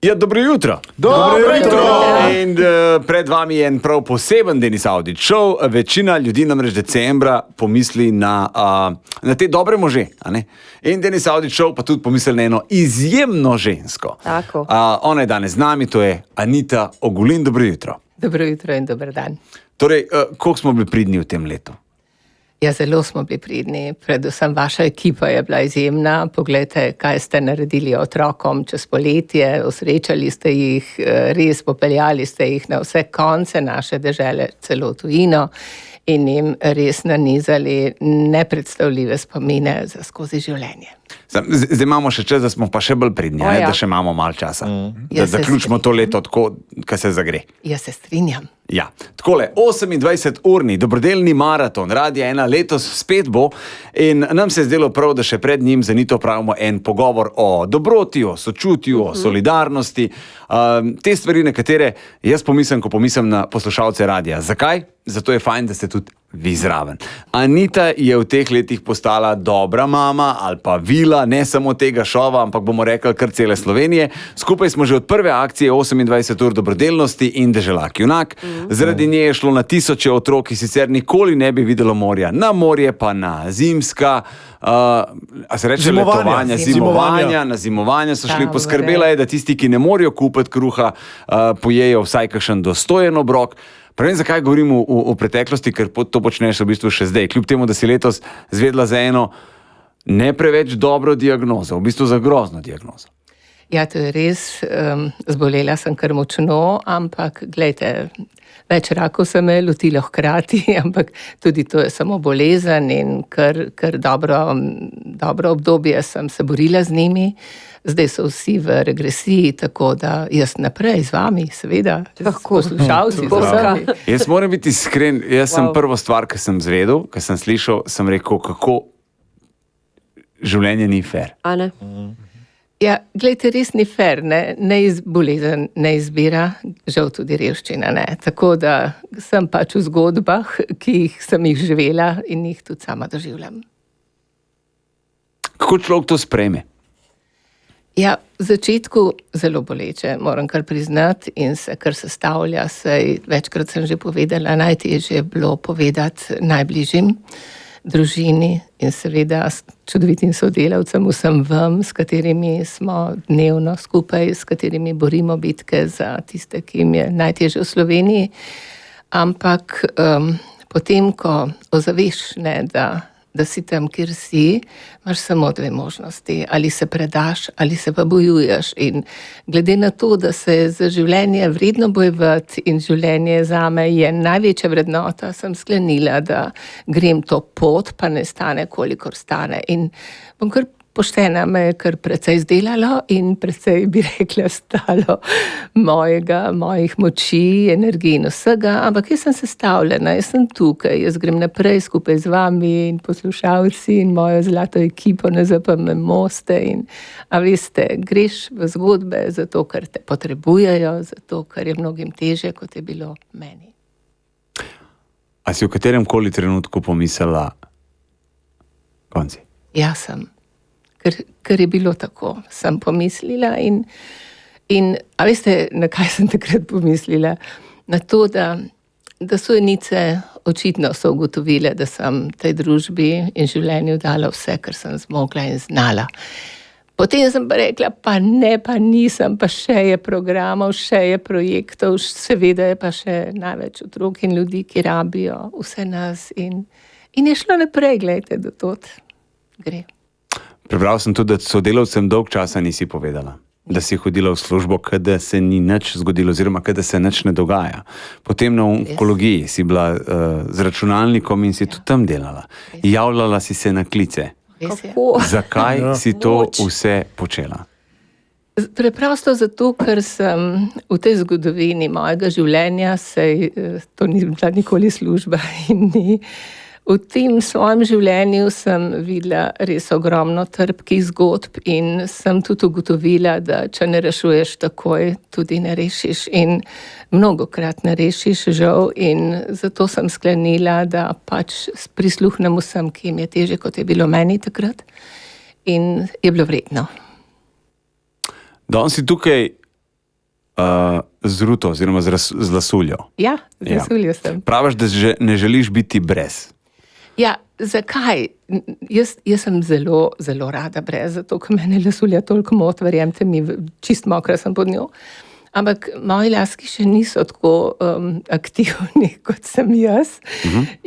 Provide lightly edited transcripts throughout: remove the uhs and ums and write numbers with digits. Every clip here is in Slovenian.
Ja, dobro jutro. Dobro jutro. In pred vami je en prav poseben Denis Avdić Show. Večina ljudi namreč decembra pomisli na te dobre može. A ne? In Denis Avdić Show pa tudi pomisli na eno izjemno žensko. Tako. Ona je danes z nami, to je Anita Ogulin. Dobro jutro. Dobro jutro in dober dan. Torej, koliko smo bili pridni v tem letu? Ja, zelo smo bili pridni. Predvsem vaša ekipa je bila izjemna. Poglejte, kaj ste naredili otrokom čez poletje. Osrečali ste jih, res popeljali ste jih na vse konce naše dežele, celo tujino, in jim res nanizali nepredstavljive spomine za skozi življenje. Zdaj imamo še čas, da smo pa še bolj pridni, da še imamo malo časa. Da zaključimo to leto tako, kaj se zagre. Jaz se strinjam. Ja, takole, 28-urni dobrodelni maraton Radia 1 letos spet bo in nam se je zdelo prav, da še pred njim za Anito pravimo en pogovor o dobroti, o sočutju, o solidarnosti. Te stvari, na katere jaz pomislim, ko pomislim na poslušalce radia. Zakaj? Zato je fajn, da ste tudi vi zraven. Anita je v teh letih postala dobra mama ali pa vila, ne samo tega šova, ampak bomo rekli kar cele Slovenije. Skupaj smo že od prve akcije 28 ur dobrodelnosti in deželak junak. Zaradi nje je šlo na tisoče otrok, ki sicer nikoli ne bi videlo morja. Na morje pa na zimska, a se reče letovanja, zimovanja, na zimovanja so šli. Poskrbela je, da tisti, ki ne morejo kupiti kruha, pojejo vsaj kakšen dostojen obrok. Pravim, zakaj govorim v preteklosti, ker to počneš v bistvu še zdaj. Kljub temu, da si letos zvedla za eno ne preveč dobro diagnozo, v bistvu za grozno diagnozo. Ja, to je res. Zbolela sem kar močno, ampak glejte, več rakov se me je lotilo hkrati, ampak tudi to je samo bolezen in kar dobro obdobje sem se borila z njimi. Zdaj so vsi v regresiji, tako da jaz naprej z vami, seveda, poslušalci. Jaz moram biti iskren, sem prvo stvar, ki sem zvedel, ki sem slišal, sem rekel, kako življenje ni fair. A ne? Ja, gledajte, res ni fair, ne bolezen ne izbira, žal tudi revščina ne. Tako da sem pač v zgodbah, ki sem jih živela in jih tudi sama doživljam. Kako človek to sprejme? Ja, v začetku zelo boleče, moram kar priznati, in se kar sestavlja, večkrat sem že povedala, najtežje je bilo povedati najbližjim, družini in seveda čudovitim sodelavcem, vsem vam, s katerimi smo dnevno skupaj, s katerimi borimo bitke za tiste, ki jim je najtežje v Sloveniji. Ampak potem, ko ozaveš, da si tam, kjer si, imaš samo dve možnosti. Ali se predaš, ali se pa bojuješ. In glede na to, da se za življenje vredno bojevati in življenje zame je največja vrednota, sem sklenila, da grem to pot, pa ne stane, kolikor stane. In bom kar poštena, me je kar precej zdelalo in precej, bi rekla, stalo mojih moči, energij in vsega, ampak jaz sem sestavljena, jaz sem tukaj, jaz grem naprej skupaj z vami in poslušalci in mojo zlato ekipo na ZPM Moste in, a veste, greš v zgodbe zato, ker te potrebujejo, zato, ker je mnogim težje, kot je bilo meni. A si v katerem koli trenutku pomislila konci? Ja, sem. Ker je bilo tako, sem pomislila in a veste, na kaj sem takrat pomislila? Na to, da sojenice očitno so ugotovile, da sem tej družbi in življenju dala vse, kar sem zmogla in znala. Potem sem pa rekla, pa nisem, pa še je programov, še je projektov, seveda je pa še največ otrok in ljudi, ki rabijo vse nas in je šlo naprej, gledajte, do tod gre. Prebral sem tudi, da sodelavcem dolg časa nisi povedala, da si hodila v službo, kada se ni nič zgodilo, oziroma kada se nič ne dogaja. Potem na onkologiji si bila z računalnikom in si tudi tam delala. Javljala si se na klice. Zakaj si to vse počela? Preprosto zato, ker sem v tej zgodovini mojega življenja, to ni bila nikoli služba in ni. V tem svojem življenju sem videla res ogromno trpkih zgodb in sem tudi ugotovila, da če ne rešuješ takoj, tudi ne rešiš in mnogokrat ne rešiš, žal, in zato sem sklenila, da pač prisluhnem vsem, ki jim je težje, kot je bilo meni takrat, in je bilo vredno. Danes si tukaj z ruto oziroma z lasuljo. Ja, z lasuljo sem. Praviš, da ne želiš biti brez. Ja, zakaj? Jaz sem zelo, zelo rada brez, zato ker mene lasulja toliko mot, verjemte mi, čist mokra sem pod njo. Ampak moji laski še niso tako aktivni, kot sem jaz.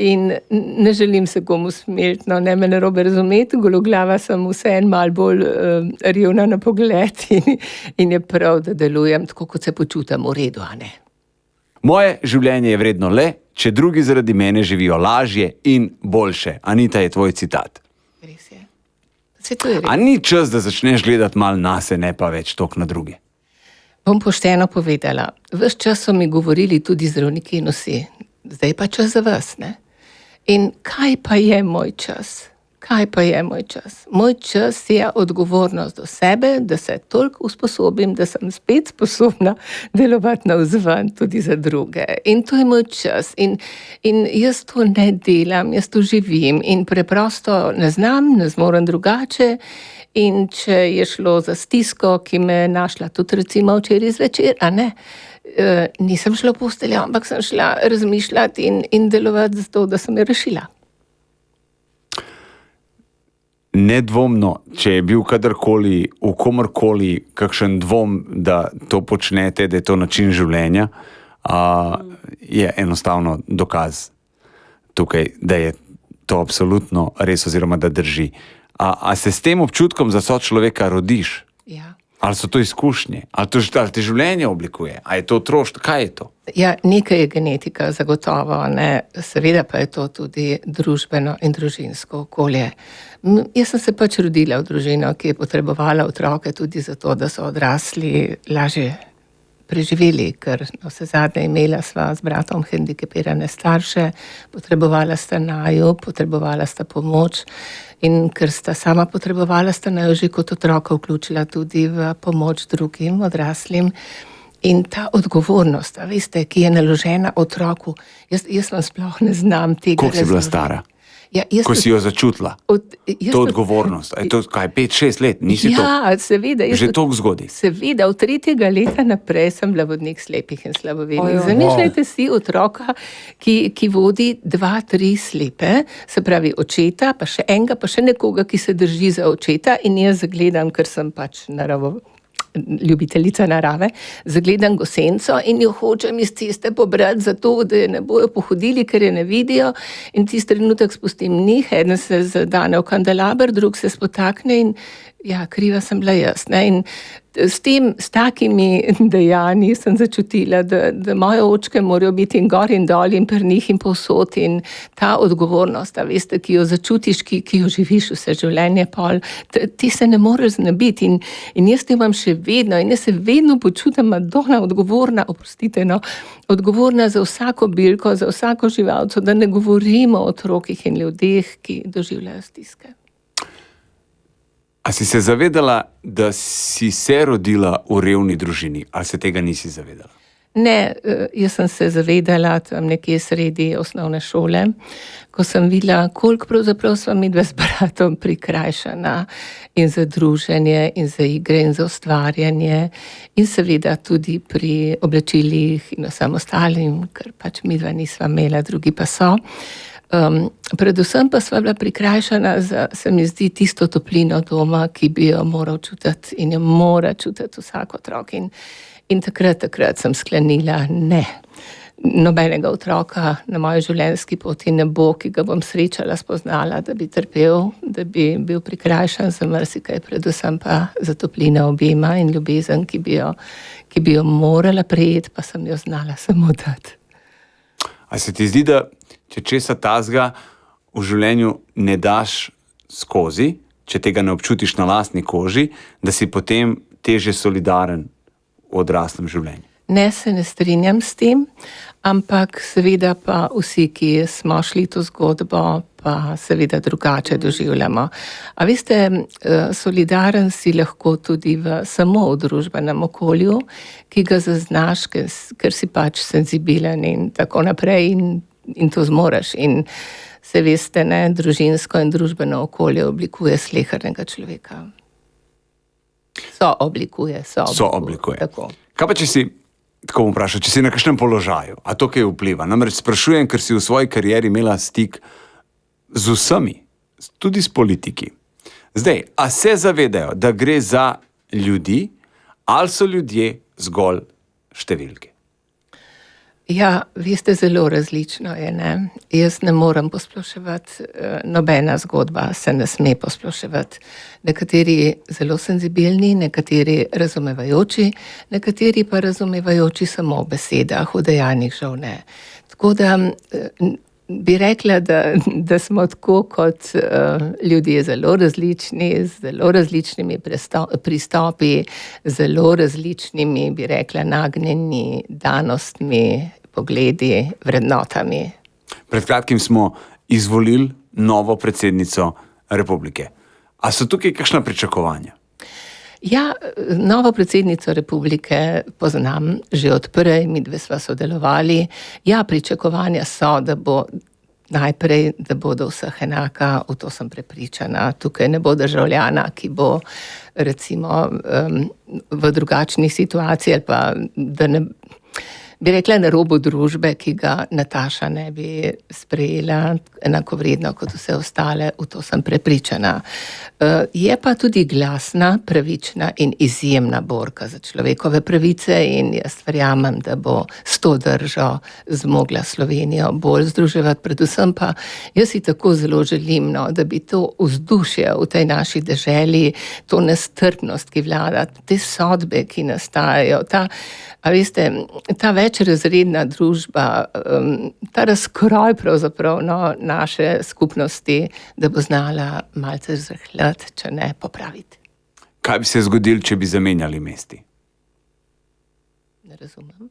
In ne želim se komu smeliti, no, ne me narobe razumeti, gologlava sem vseeno malo bolj revna na pogled in je prav, da delujem tako, kot se počutim v redu, a ne. Moje življenje je vredno le, če drugi zaradi mene živijo lažje in boljše. Anita, je tvoj citat. Res je. Saj to je res. A ni čas, da začneš gledati malo nase, ne pa več toliko na druge? Bom pošteno povedala. Ves čas so mi govorili tudi zdravniki in vsi. Zdaj pa čas za vas, ne? In kaj pa je moj čas? Kaj pa je moj čas? Moj čas je odgovornost do sebe, da se toliko usposobim, da sem spet sposobna delovati navzven tudi za druge. In to je moj čas. In jaz to ne delam, jaz to živim in preprosto ne znam, ne zmorem drugače. In če je šlo za stisko, ki me je našla tudi recimo včeraj zvečer, a ne, nisem šla v posteljo, ampak sem šla razmišljati in delovati za to, da sem jo rešila. Nedvomno, če je bil kadarkoli, v komorkoli, kakšen dvom, da to počnete, da je to način življenja, je enostavno dokaz tukaj, da je to absolutno res oziroma da drži. A se s tem občutkom za sočloveka rodiš? Ja. Ali so to izkušnje? Ali te življenje oblikuje? Ali je to otroštvo? Kaj je to? Ja, nekaj je genetika, zagotovo, ne. Seveda pa je to tudi družbeno in družinsko okolje. Jaz sem se pač rodila v družino, ki je potrebovala otroke tudi zato, da so odrasli lažje preživeli, ker vsezadnje imela sva z bratom hendikepirane starše, potrebovala sta naju, potrebovala sta pomoč in ker sta sama potrebovala sta naju že kot otroka vključila tudi v pomoč drugim odraslim. In ta odgovornost, veste, ki je naložena otroku, jaz vam sploh ne znam tega. Koliko si bila stara? Ja, ko si jo začutila, to odgovornost, je to kaj, 5-6 let, nisi to? Ja, seveda. Že toliko zgodaj? Seveda, od 3. leta naprej sem bila vodnik slepih in slabovidnih. Zamišljajte si otroka, ki vodi 2-3 slepe, se pravi očeta, pa še enega, pa še nekoga, ki se drži za očeta in jaz zagledam, ker sem pač ljubiteljica narave, zagledam gosenco in jo hočem iz ceste pobrati zato, da je ne bojo pohodili, ker je ne vidijo in tisti trenutek spustim njih, eden se zadane v kandelaber, drug se spotakne in ja, kriva sem bila jaz, ne, in s takimi dejanji sem začutila, da moje očke morajo biti in gor in dol in pri njih in povsod in ta odgovornost, veste, ki jo začutiš, ki jo živiš vse življenje pol, ti se ne moreš znebiti in jaz te imam še vedno in jaz se vedno počutim Madonna odgovorna, odgovorna za vsako bilko, za vsako živalco, da ne govorimo o otrokih in ljudeh, ki doživljajo stiske. A si se zavedala, da si se rodila v revni družini, ali se tega nisi zavedala? Ne, jaz sem se zavedala tam nekje sredi osnovne šole, ko sem videla, koliko pravzaprav sva midva z bratom prikrajšana in za druženje in za igre in za ustvarjanje in seveda tudi pri oblačilih in vsem ostalim, ker pač midva nisva imela, drugi pa so. Predvsem pa sva bila prikrajšana za, se mi zdi, tisto toplino doma, ki bi jo moral čutiti in jo mora čutiti vsak otrok. In takrat sem sklenila, ne, nobenega otroka na moji življenjski poti ne bo, ki ga bom srečala, spoznala, da bi trpel, da bi bil prikrajšan za marsikaj, predvsem pa za toplino objema in ljubezen, ki bi jo morala prejeti, pa sem jo znala samo dati. A se ti zdi, da če česa tazga v življenju ne daš skozi, če tega ne občutiš na lastni koži, da si potem težje solidaren v odraslem življenju? Ne, se ne strinjam s tem, ampak seveda pa vsi, ki smo šli to zgodbo, pa seveda drugače doživljamo. A veste, solidaren si lahko tudi samo v družbenem okolju, ki ga zaznaš, ker si pač senzibilen in tako naprej in to zmoreš. In se veste, ne, družinsko in družbeno okolje oblikuje slehernega človeka. Sooblikuje. Sooblikuje. Tako. Kaj pa, če si, tako bom vprašal, če si na kakšnem položaju, a to kaj vpliva? Namreč sprašujem, ker si v svoji karieri imela stik z vsemi, tudi s politiki. Zdaj, a se zavedajo, da gre za ljudi, ali so ljudje zgolj številke? Ja, vi ste zelo različno, je, ne? Jaz ne morem posploševati, nobena zgodba se ne sme posploševati. Nekateri zelo senzibilni, nekateri razumevajoči, nekateri pa razumevajoči samo v besedah, v dejanjih žal ne. Tako da bi rekla, da smo tako kot ljudje zelo različni, z zelo različnimi pristopi, zelo različnimi, bi rekla, nagnjeni danostmi, pogledi, vrednotami. Pred kratkim smo izvolili novo predsednico republike. A so tukaj kakšna pričakovanja? Ja, novo predsednico republike poznam že od prej, midve sva sodelovali. Ja, pričakovanja so, da bo najprej, da bodo vseh enaka, v to sem prepričana. Tukaj ne bo državljana, ki bo recimo v drugačni situaciji ali pa, da ne bi rekla, na robu družbe, ki ga Nataša ne bi sprejela enakovredno kot vse ostale, v to sem prepričana. Je pa tudi glasna, pravična in izjemna borka za človekove pravice in jaz verjamem, da bo s to držo zmogla Slovenijo bolj združevati. Predvsem pa jaz si tako zelo želim, da bi to vzdušje v tej naši deželi, to nestrpnost, ki vlada, te sodbe, ki nastajajo, ta večrazredna družba, ta razkroj pravzaprav naše skupnosti, da bo znala malce zrahljati, če ne popraviti. Kaj bi se zgodilo, če bi zamenjali mesti? Ne razumem.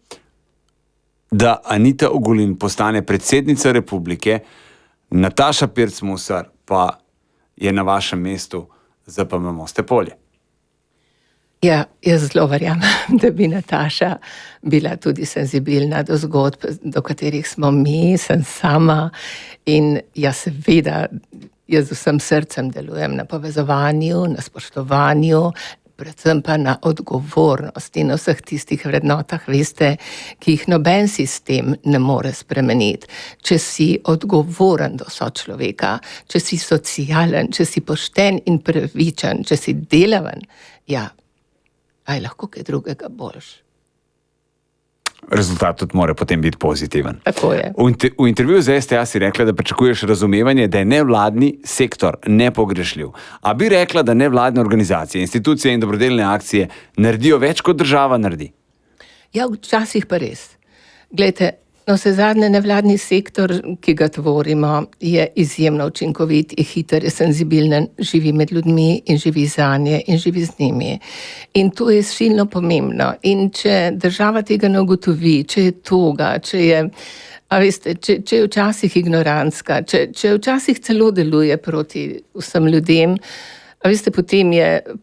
Da Anita Ogulin postane predsednica republike, Nataša Pirc Musar pa je na vašem mestu za PM Moste Polje. Ja, jaz zelo verjamem, da bi Nataša bila tudi senzibilna do zgodb, do katerih smo mi, sem sama in jaz seveda, jaz z vsem srcem delujem na povezovanju, na spoštovanju, predvsem pa na odgovornosti, na vseh tistih vrednotah, veste, ki jih noben sistem ne more spremeniti. Če si odgovoren do sočloveka, če si socialen, če si pošten in pravičen, če si delaven, ja, aj lahko kaj drugega boljš. Rezultat tudi mora potem biti pozitiven. Tako je. V intervjuju z STA si rekla, da pričakuješ razumevanje, da je nevladni sektor nepogrešljiv. A bi rekla, da nevladne organizacije, institucije in dobrodelne akcije naredijo več, kot država naredi? Ja, včasih pa res. Glejte, navsezadnje nevladni sektor, ki ga tvorimo, je izjemno učinkovit, je hiter, je senzibilen, živi med ljudmi in živi zanje in živi z njimi. In to je silno pomembno. In če država tega ne ugotovi, če je toga, če je, če je včasih ignorantska, če včasih celo deluje proti vsem ljudem,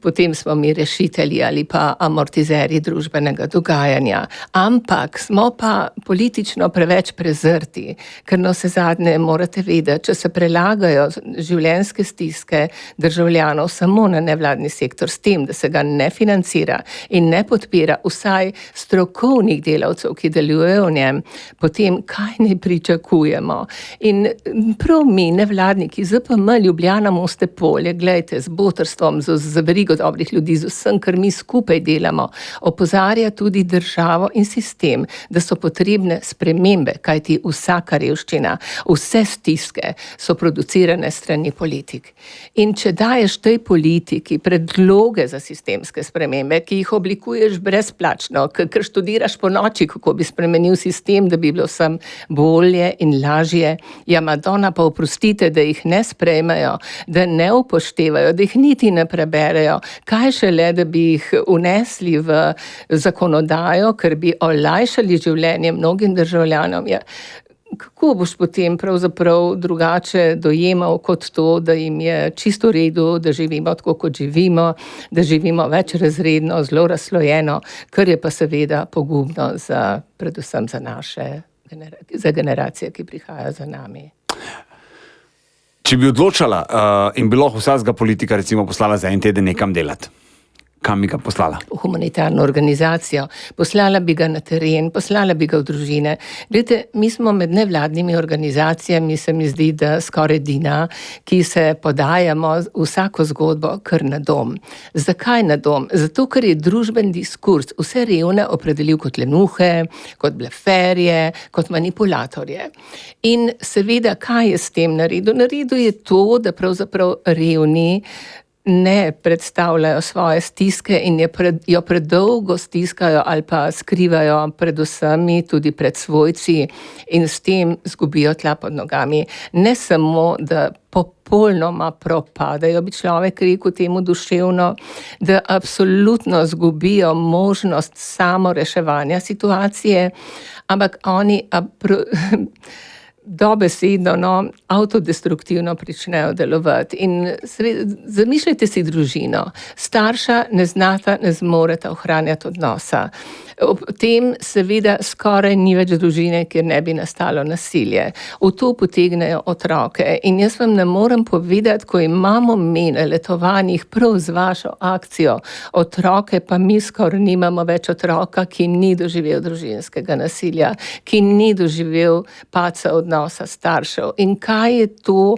potem smo mi rešitelji ali pa amortizerji družbenega dogajanja. Ampak smo pa politično preveč prezrti, ker navsezadnje morate vedeti, če se prelagajo življenjske stiske državljanov samo na nevladni sektor, s tem, da se ga ne financira in ne podpira vsaj strokovnih delavcev, ki delujejo v njem, potem kaj ne pričakujemo. In prav mi, nevladniki, ZPM Ljubljana Moste Polje, glejte, z verigo dobrih ljudi, z vsem, kar mi skupaj delamo, opozarja tudi državo in sistem, da so potrebne spremembe, kajti vsaka revščina, vse stiske so producirane strani politik. In če daješ tej politiki predloge za sistemske spremembe, ki jih oblikuješ brezplačno, ker študiraš po noči, kako bi spremenil sistem, da bi bilo vsem bolje in lažje, ja, Madonna, pa oprostite, da jih ne sprejmejo, da ne upoštevajo, da jih niti ne preberejo, kaj šele, da bi jih unesli v zakonodajo, ker bi olajšali življenje mnogim državljanom. Ja, kako boš potem pravzaprav drugače dojemal kot to, da jim je čisto v redu, da živimo tako, kot živimo, da živimo večrazredno, zelo razslojeno, kar je pa seveda pogubno predvsem za naše za generacije, ki prihajajo za nami. Če bi odločala in bi lahko vsakega politika recimo poslala za en teden nekam delati, Kam bi ga poslala? V humanitarno organizacijo, poslala bi ga na teren, poslala bi ga v družine. Glejte, mi smo med nevladnimi organizacijami, se mi zdi, da skoraj edina, ki se podajamo vsako zgodbo kar na dom. Zakaj na dom? Zato, ker je družben diskurs vse revne opredelil kot lenuhe, kot bleferje, kot manipulatorje. In seveda, kaj je s tem naredil? Naredil je to, da pravzaprav revni ne predstavljajo svoje stiske in jo predolgo stiskajo ali pa skrivajo pred vsemi, tudi pred svojci, in s tem zgubijo tla pod nogami. Ne samo, da popolnoma propadajo, bi človek rekel temu duševno, da absolutno zgubijo možnost samoreševanja situacije, ampak oni dobesedno, avtodestruktivno pričnejo delovati. In zamišljajte si družino. Starša ne znata, ne zmoreta ohranjati odnosa. Ob tem seveda skoraj ni več družine, kjer ne bi nastalo nasilje. V to potegnejo otroke. In jaz vam ne morem povedati, ko imamo na letovanjih prav z vašo akcijo otroke, pa mi skoraj nimamo več otroka, ki ni doživel družinskega nasilja, ki ni doživel padca odnosa staršev. In kaj je to?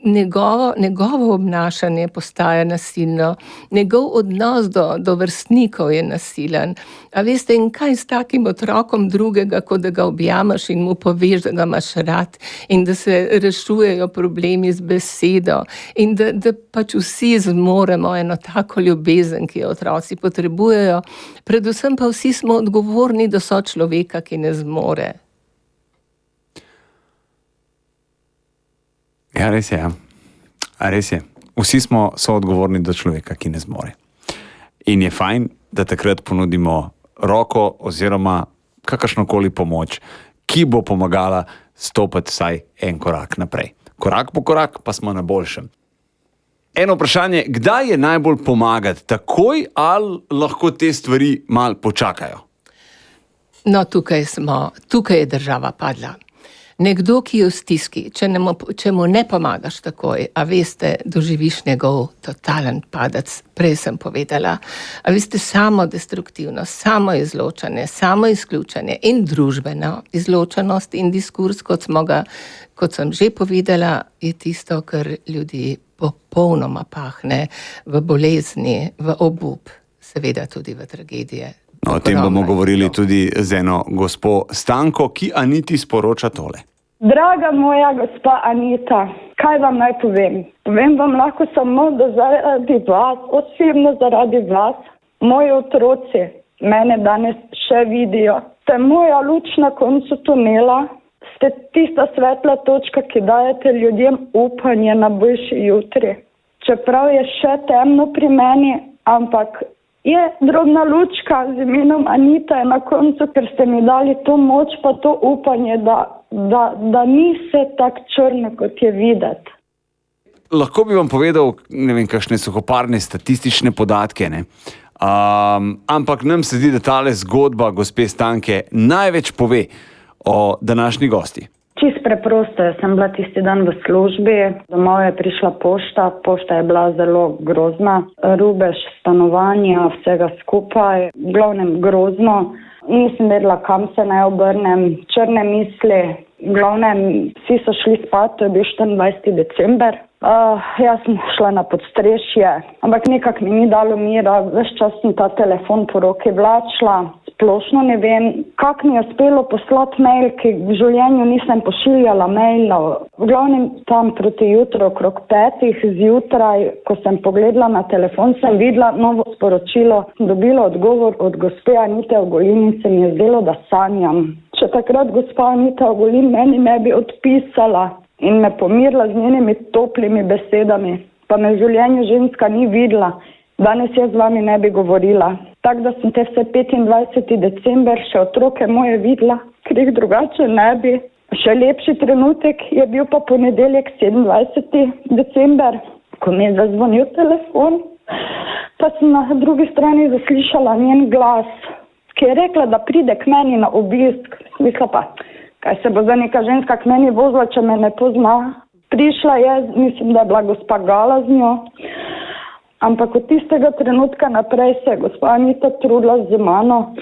Njegovo obnašanje postaja nasilno, njegov odnos do vrstnikov je nasilen. A veste, in kaj s takim otrokom drugega, kot da ga objamaš in mu poveš, da ga imaš rad in da se rešujejo problemi z besedo in da pač vsi zmoremo eno tako ljubezen, ki jo otroci potrebujejo. Predvsem pa vsi smo odgovorni do sočloveka, ki ne zmore. Ja, res je, ja. Res je. Vsi smo soodgovorni do človeka, ki ne zmore. In je fajn, da takrat ponudimo roko oziroma kakršnokoli pomoč, ki bo pomagala stopiti vsaj en korak naprej. Korak po korak pa smo na boljšem. Eno vprašanje, kdaj je najbolj pomagati? Takoj ali lahko te stvari malo počakajo? No, tukaj je država padla. Nekdo, ki je v stiski, če mu ne pomagaš takoj, a veste, doživiš njegov totalen padec, prej sem povedala. A veste, samodestruktivnost, samoizločanje, samoizključanje in družbeno izločenost in diskurs, kot sem že povedala, je tisto, kar ljudi popolnoma pahne v bolezni, v obup, seveda tudi v tragedije. No, o tem bomo govorili tudi z eno gospo Stanko, ki Aniti sporoča tole. Draga moja gospa Anita, kaj vam naj povem? Povem vam lahko samo, da zaradi vas, osebno zaradi vas, moji otroci mene danes še vidijo. Ste moja luč na koncu tunela, ste tista svetla točka, ki dajete ljudem upanje na boljši jutri. Čeprav je še temno pri meni, ampak je drobna lučka z imenom Anita je na koncu, ker ste mi dali to moč pa to upanje, da ni vse tako črno, kot je videti. Lahko bi vam povedal, ne vem, kakšne suhoparne statistične podatke, ne? Ampak nam se zdi, da tale zgodba gospe Stanke največ pove o današnji gosti. Čist preprosto, jaz sem bila tisti dan v službi, domov je prišla pošta je bila zelo grozna, rubež stanovanja, vsega skupaj, v glavnem grozno, nisem vedela, kam se naj obrnem, črne misli, v glavnem vsi so šli spat, to je bil 24. december, jaz sem šla na podstrešje, ampak nekako mi ni dalo mira, ves čas sem ta telefon po roki vlačila, splošno ne vem, kako mi je uspelo poslati mail, ki v življenju nisem pošiljala mailov. V glavnem tam proti jutru, okrog 5 zjutraj, ko sem pogledala na telefon, sem videla novo sporočilo, dobila odgovor od gospe Anite Ogulin in se mi je zdelo, da sanjam. Če takrat gospa Anita Ogulin meni ne bi odpisala in me pomirila z njenimi toplimi besedami, pa me v življenju ženska ni videla, danes jaz z vami ne bi govorila. Tako da sem te vse 25. december še otroke moje videla, ker jih drugače ne bi. Še lepši trenutek je bil pa ponedeljek 27. december, ko mi je zazvonil telefon, pa sem na drugi strani zaslišala njen glas, ki je rekla, da pride k meni na obisk. Mislila pa, kaj se bo za neka ženska k meni vozila, če me ne pozna. Prišla je, mislim, da je bila gospa Gala z njo. Ampak od tistega trenutka naprej se je gospa Anita trudila z mano.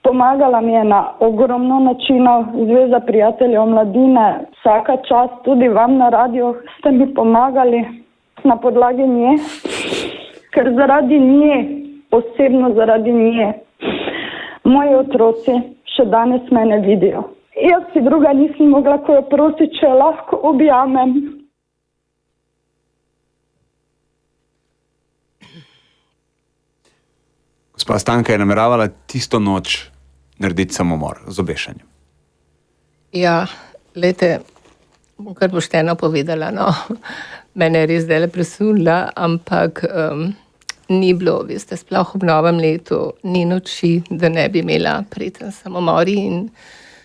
Pomagala mi je na ogromno načinov, Zveza prijateljev mladine, vsaka čast, tudi vam na radiju ste mi pomagali na podlagi nje, ker zaradi nje, osebno zaradi nje, moji otroci še danes mene vidijo. Jaz si druga nisem mogla, ko jo prosi, če jo lahko objamem. Gospa Stanka je nameravala tisto noč narediti samomor z obešanjem. Ja, glejte, bom kar pošteno povedala, no. Mene je res zdajle presunila, ampak ni bilo, veste, sploh ob novem letu, ni noči, da ne bi imela preten samomori in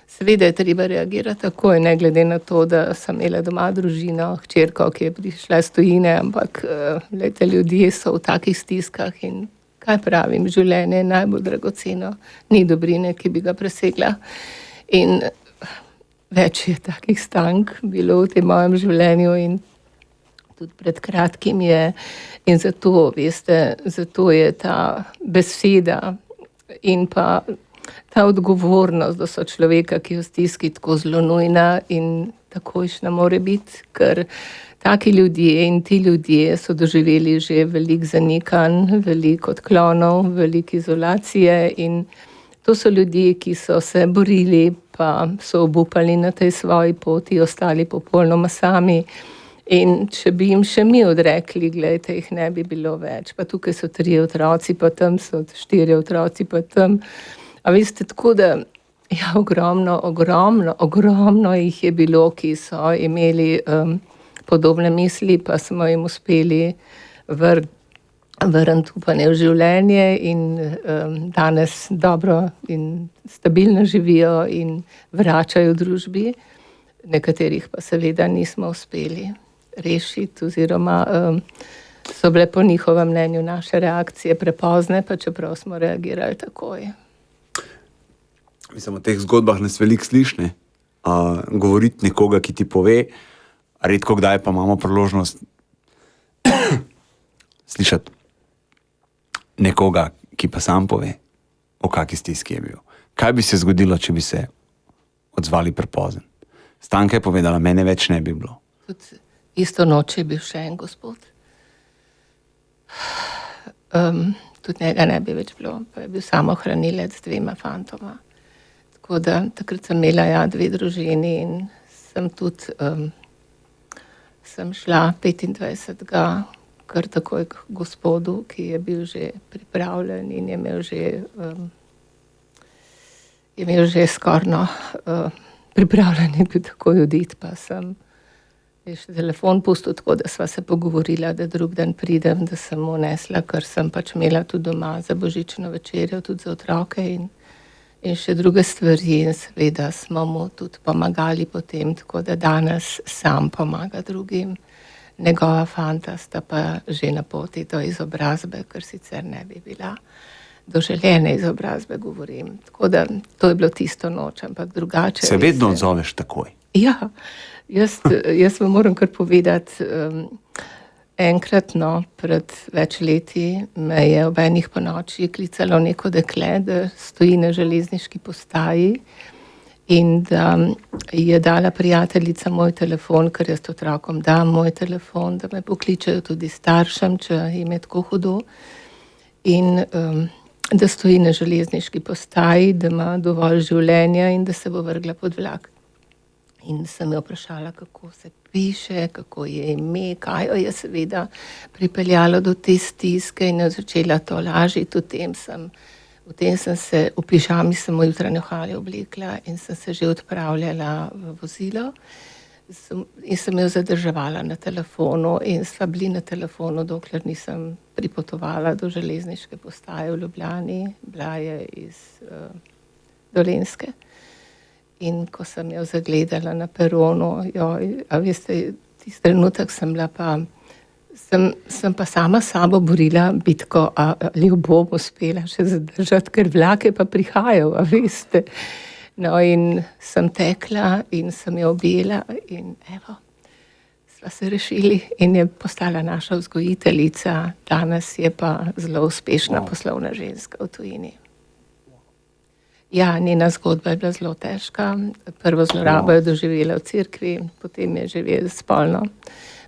seveda je treba reagirati takoj, ne glede na to, da sem imela doma družino, hčerko, ki je prišla iz tujine, ampak glejte, ljudje so v takih stiskah in kaj pravim, življenje je najbolj dragoceno, ni dobrine, ki bi ga presegla. In več je takih stank bilo v tem mojem življenju in tudi pred kratkim je. In zato, veste, zato je ta beseda in pa ta odgovornost do sočloveka, ki je v stiski, tako zelo nujna in takojšnja more biti, ker taki ljudje in ti ljudje so doživeli že veliko zanikanj, veliko odklonov, veliko izolacije in to so ljudje, ki so se borili, pa so obupali na tej svoji poti, ostali popolnoma sami. In če bi jim še mi odrekli, glejte, jih ne bi bilo več. Pa tukaj so 3 otroci, pa tam so 4 otroci, pa tam. A veste, tako da, ja, ogromno jih je bilo, ki so imeli podobne misli, pa smo jim uspeli vrniti upanje v življenje in danes dobro in stabilno živijo in vračajo v družbi. Nekaterih pa seveda nismo uspeli rešiti oziroma so bile po njihovem mnenju naše reakcije prepozne, pa čeprav smo reagirali takoj. Mislim, o teh zgodbah nas veliko slišne. Govoriti nekoga, ki ti pove, redko kdaj pa imamo priložnost slišati nekoga, ki pa sam pove, o kaki stiski je bil. Kaj bi se zgodilo, če bi se odzvali prepozen? Stanka je povedala, mene več ne bi bilo. Tudi isto noč je bil še en gospod. Tudi njega ne bi več bilo, pa je bil samohranilec z 2 fantoma. Tako da takrat sem imela 2 družini in sem tudi sem šla 25. kar takoj k gospodu, ki je bil že pripravljen in je imel že skorno pripravljen je bil takoj oditi, pa sem še telefon pustil, tako da sva se pogovorila, da drug dan pridem, da sem mu nesla, ker sem pač imela tudi doma za božično večerjo, tudi za otroke in še druge stvari in seveda smo mu tudi pomagali potem, tako da danes sam pomaga drugim. Njegova fanta sta pa že na poti do izobrazbe, ker sicer ne bi bila do želene izobrazbe, govorim. Tako da to je bilo tisto noč, ampak drugače. Se vedno odzoveš takoj? Ja, jaz vam moram kar povedati, enkrat, pred več leti me je ob enih ponoči klicalo neko dekle, da stoji na železniški postaji in da je dala prijateljica moj telefon, ker jaz otrokom dam moj telefon, da me pokličejo tudi staršem, če jim je tako hudo. In da stoji na železniški postaji, da ima dovolj življenja in da se bo vrgla pod vlak. In sem jo vprašala, kako se piše, kako je ime, kaj jo je seveda pripeljalo do te stiske in je začela to lažiti. V tem sem se, v pižami sem v jutranjo haljo oblekla in sem se že odpravljala v vozilo in sem jo zadrževala na telefonu in sva bili na telefonu, dokler nisem pripotovala do železniške postaje v Ljubljani, bila je iz Dolenjske. In ko sem jo zagledala na peronu, a veste, tisti trenutek sem bila pa, sem pa sama sabo borila bitko, ali jo bom uspela še zadržati, ker vlak je pa prihajal, a veste. No in sem tekla in sem jo objela in evo, sva se rešili in je postala naša vzgojiteljica. Danes je pa zelo uspešna poslovna ženska v tujini. Ja, njena zgodba je bila zelo težka. Prvo zlorabo je doživela v cerkvi, potem je živela spolno.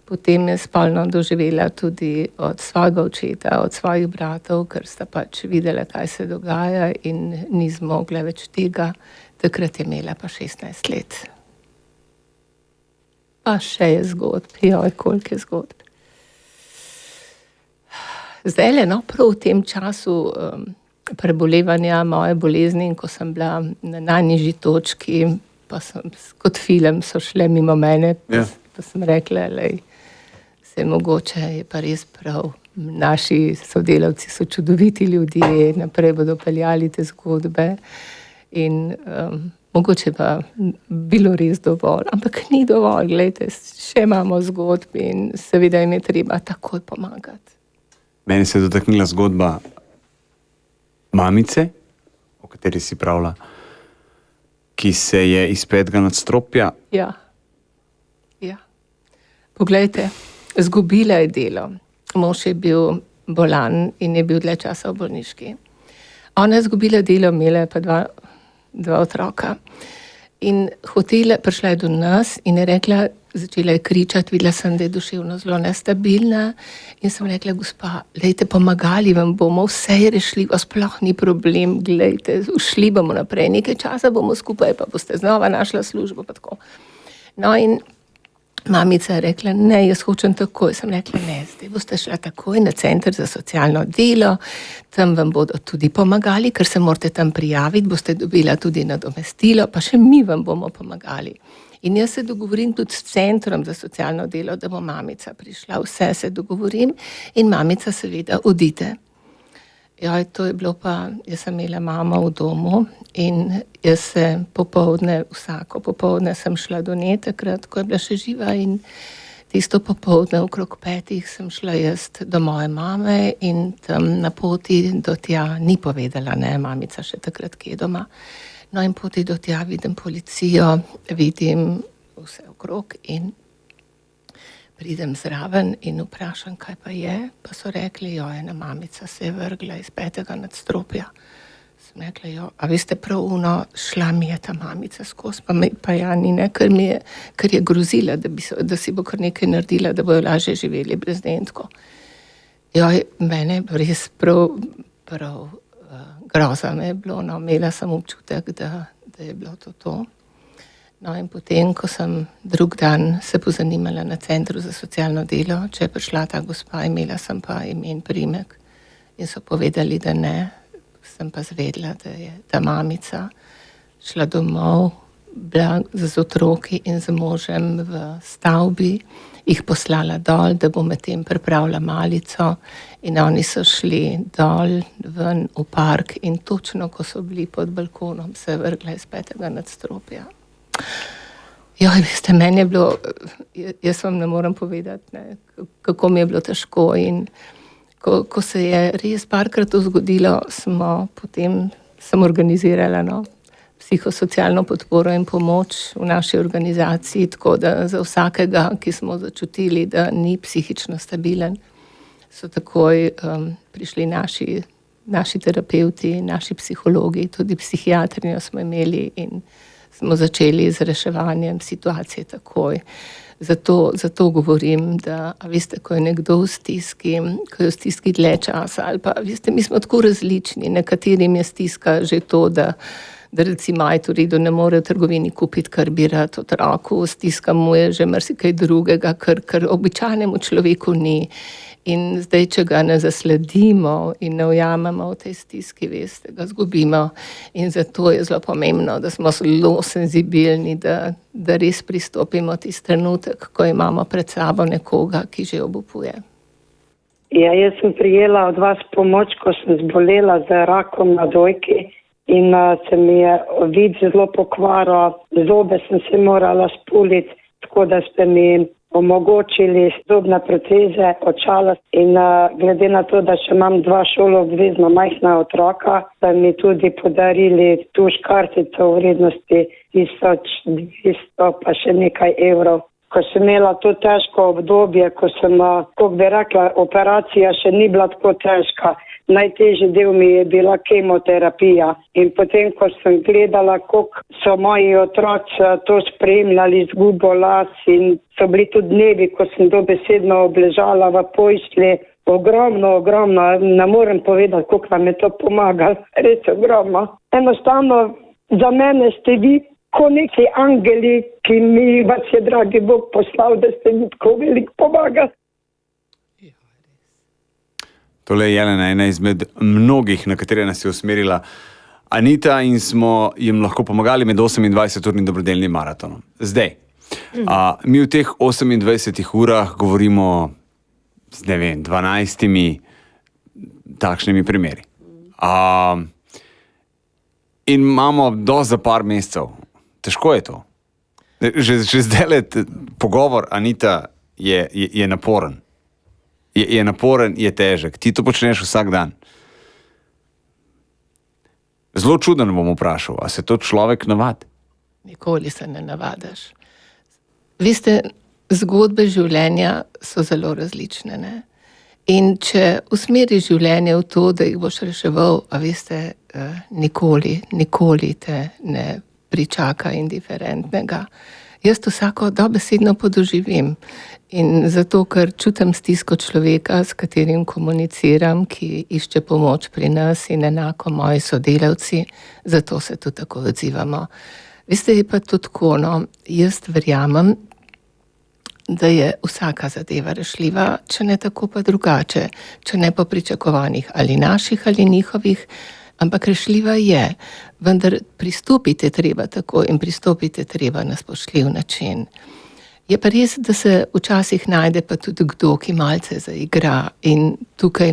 Potem je spolno doživela tudi od svojega očeta, od svojih bratov, ker sta pač videla, kaj se dogaja in ni zmogla več tega. Takrat je imela pa 16 let. Pa še je zgodb, joj, koliko je zgodb. Zdajle, no, prav v tem času prebolevanja moje bolezni, in ko sem bila na najnižji točki, pa kot film so šle mimo mene, pa sem rekla, lej, se mogoče je pa res prav. Naši sodelavci so čudoviti ljudje, naprej bodo peljali te zgodbe in mogoče pa bilo res dovolj, ampak ni dovolj, glejte, še imamo zgodb in seveda jim je treba takoj pomagati. Meni se je dotaknila zgodba mamice, o kateri si pravila, ki se je iz 5. nadstropja. Ja. Poglejte, izgubila je delo. Mož je bil bolan in je bil dlje časa v bolniški. Ona je izgubila delo, imela je pa dva otroka. In prišla je do nas in je rekla, začela je kričati, videla sem, da je duševno zelo nestabilna in sem rekla, gospa, glejte, pomagali vam bomo, vse je rešljivo, sploh ni problem, glejte, ušli bomo naprej, nekaj časa bomo skupaj, pa boste znova našla službo, pa tako. No in mamica je rekla, ne, jaz hočem takoj. Sem rekla, ne, zdaj boste šla takoj na center za socialno delo, tam vam bodo tudi pomagali, ker se morate tam prijaviti, boste dobila tudi nadomestilo, pa še mi vam bomo pomagali. In jaz se dogovorim tudi s centrom za socialno delo, da bo mamica prišla, vse se dogovorim in mamica seveda odide. Joj, to je bilo pa, jaz sem imela mamo v domu in jaz se vsako popoldne sem šla do nje, takrat, ko je bila še živa in tisto popoldne okrog 5 sem šla jaz do moje mame in tam na poti do tja ni povedala, ne, mamica še takrat, ki je doma. No in poti do tja vidim policijo, vidim vse okrog in pridem zraven in vprašam, kaj pa je, pa so rekli, jo, ena mamica se je vrgla iz 5. nadstropja. Sem rekla, jo, a veste prav šla mi je ta mamica skozi, pa ja ni, ne, ker je grozila, da si bo kar nekaj naredila, da bojo lažje živeli brez nje in tako. Joj, mene je res prav groza me je bilo, no, imela sem občutek, da je bilo to. No in potem, ko sem drug dan se pozanimala na centru za socialno delo, če je prišla ta gospa, imela sem pa ime in priimek in so povedali, da ne, sem pa zvedela, da je ta mamica šla domov, bila z otroki in z možem v stavbi, jih poslala dol, da bo med tem pripravila malico in oni so šli dol ven v park in točno, ko so bili pod balkonom, se je vrgla iz 5. nadstropja. Joj, veste, meni je bilo, jaz vam ne morem povedati, ne, kako mi je bilo težko in ko se je res parkrat to zgodilo, sem organizirala psihosocialno podporo in pomoč v naši organizaciji, tako da za vsakega, ki smo začutili, da ni psihično stabilen, so takoj prišli naši terapeuti, naši psihologi, tudi psihiatrijo smo imeli in smo začeli z reševanjem situacije takoj. Zato govorim, da, veste, ko je nekdo v stiski, ko je v stiski dlje časa, ali pa, veste, mi smo tako različni, nekaterim je stiska že to, da recimo ajtoridu ne more v trgovini kupiti, kar bi rad otroku, stiska mu je že marsikaj drugega, kar običajnemu človeku ni. In zdaj, če ga ne zasledimo in ne ujamemo v tej stiski, veste, ga zgubimo. In zato je zelo pomembno, da smo zelo senzibilni, da res pristopimo tisti trenutek, ko imamo pred sabo nekoga, ki že obupuje. Ja, jaz sem prijela od vas pomoč, ko sem zbolela z rakom na dojki in se mi je vid zelo pokvaril, zobe sem se morala spuliti, tako da ste mi omogočili zobne proteze, očala in glede na to, da še imam 2 šoloobvezna majhna otroka, da mi tudi podarili tuš kartico v vrednosti 1200 pa še nekaj evrov. ko sem imela to težko obdobje, ko sem, kako bi rekla, operacija še ni bila tako težka. Najtežji del mi je bila kemoterapija. In potem, ko sem gledala, kako so moji otroci to spremljali, izgubo las, in so bili tudi dnevi, ko sem dobesedno obležala v postelji. Ogromno, ne morem povedati, koliko nam je to pomagalo, res ogromno. Enostavno, za mene ste vi kot neki angeli, ki mi vas je dragi Bog poslal, da ste mi tako veliko pomagali. Tole je Jelena, ena izmed mnogih, na katere nas je usmerila Anita in smo jim lahko pomagali med 28-urnim dobrodelnim maratonom. Zdaj, mi v teh 28 urah govorimo z, 12 takšnimi primeri. In imamo za par mesecev. Težko je to. Že zdaj pogovor, Anita, je naporen. Je naporen, je težek. Ti to počneš vsak dan. Zelo čuden bom vprašal, a se to človek navadi? Nikoli se ne navadaš. Veste, zgodbe življenja so zelo različne, ne? In če usmeriš življenje v to, da jih boš reševal, a veste, nikoli te ne pričaka indiferentnega. Jaz vsako dobesedno podoživim. In zato, ker čutim stisko človeka, s katerim komuniciram, ki išče pomoč pri nas, in enako moji sodelavci, zato se tudi tako odzivamo. Veste, je pa tudi tako, jaz verjamem, da je vsaka zadeva rešljiva, če ne tako pa drugače, če ne po pričakovanjih ali naših ali njihovih, ampak rešljiva je. Vendar pristopite treba tako in pristopite treba na spoštljiv način. Je pa res, da se včasih najde pa tudi kdo, ki malce zaigra, in tukaj,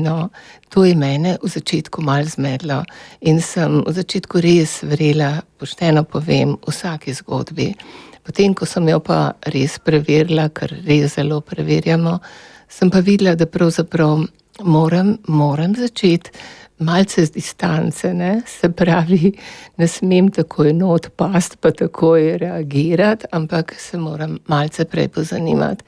to je mene v začetku malo zmedlo in sem v začetku res verjela, pošteno povem, vsaki zgodbi. Potem, ko sem jo pa res preverila, ker res zelo preverjamo, sem pa videla, da pravzaprav moram začeti malce z distance, ne? Se pravi, ne smem takoj not past, pa takoj reagirati, ampak se moram malce prej pozanimati.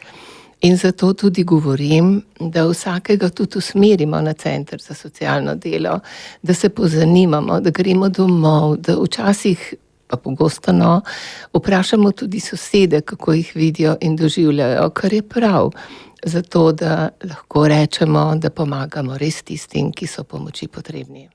In zato tudi govorim, da vsakega tudi usmerimo na center za socialno delo, da se pozanimamo, da gremo domov, da včasih, pa pogosto vprašamo tudi sosede, kako jih vidijo in doživljajo, kar je prav. Zato, da lahko rečemo, da pomagamo res tistim, ki so pomoči potrebni.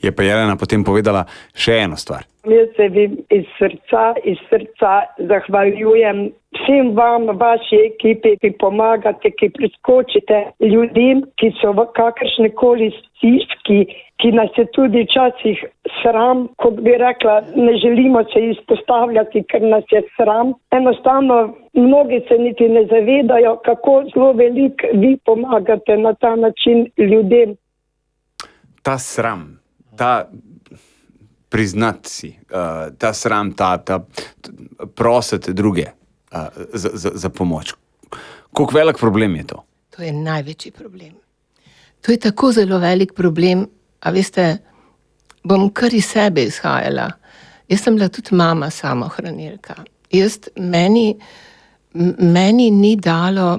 Je pa Jelena potem povedala še eno stvar. Jaz se vi iz srca zahvaljujem vsem vam, vaši ekipi, ki pomagate, ki priskočite ljudem, ki so v kakršnekoli stiski, ki nas je tudi včasih sram, kot bi rekla, ne želimo se izpostavljati, ker nas je sram. Enostavno mnogi se niti ne zavedajo, kako zelo veliko vi pomagate na ta način ljudem. Ta sram, ta priznati si, ta sram, ta prositi druge za pomoč. Koliko velik problem je to? To je največji problem. To je tako zelo velik problem, a veste, bom kar iz sebe izhajala. Jaz sem bila tudi mama samohranilka. Meni ni dalo,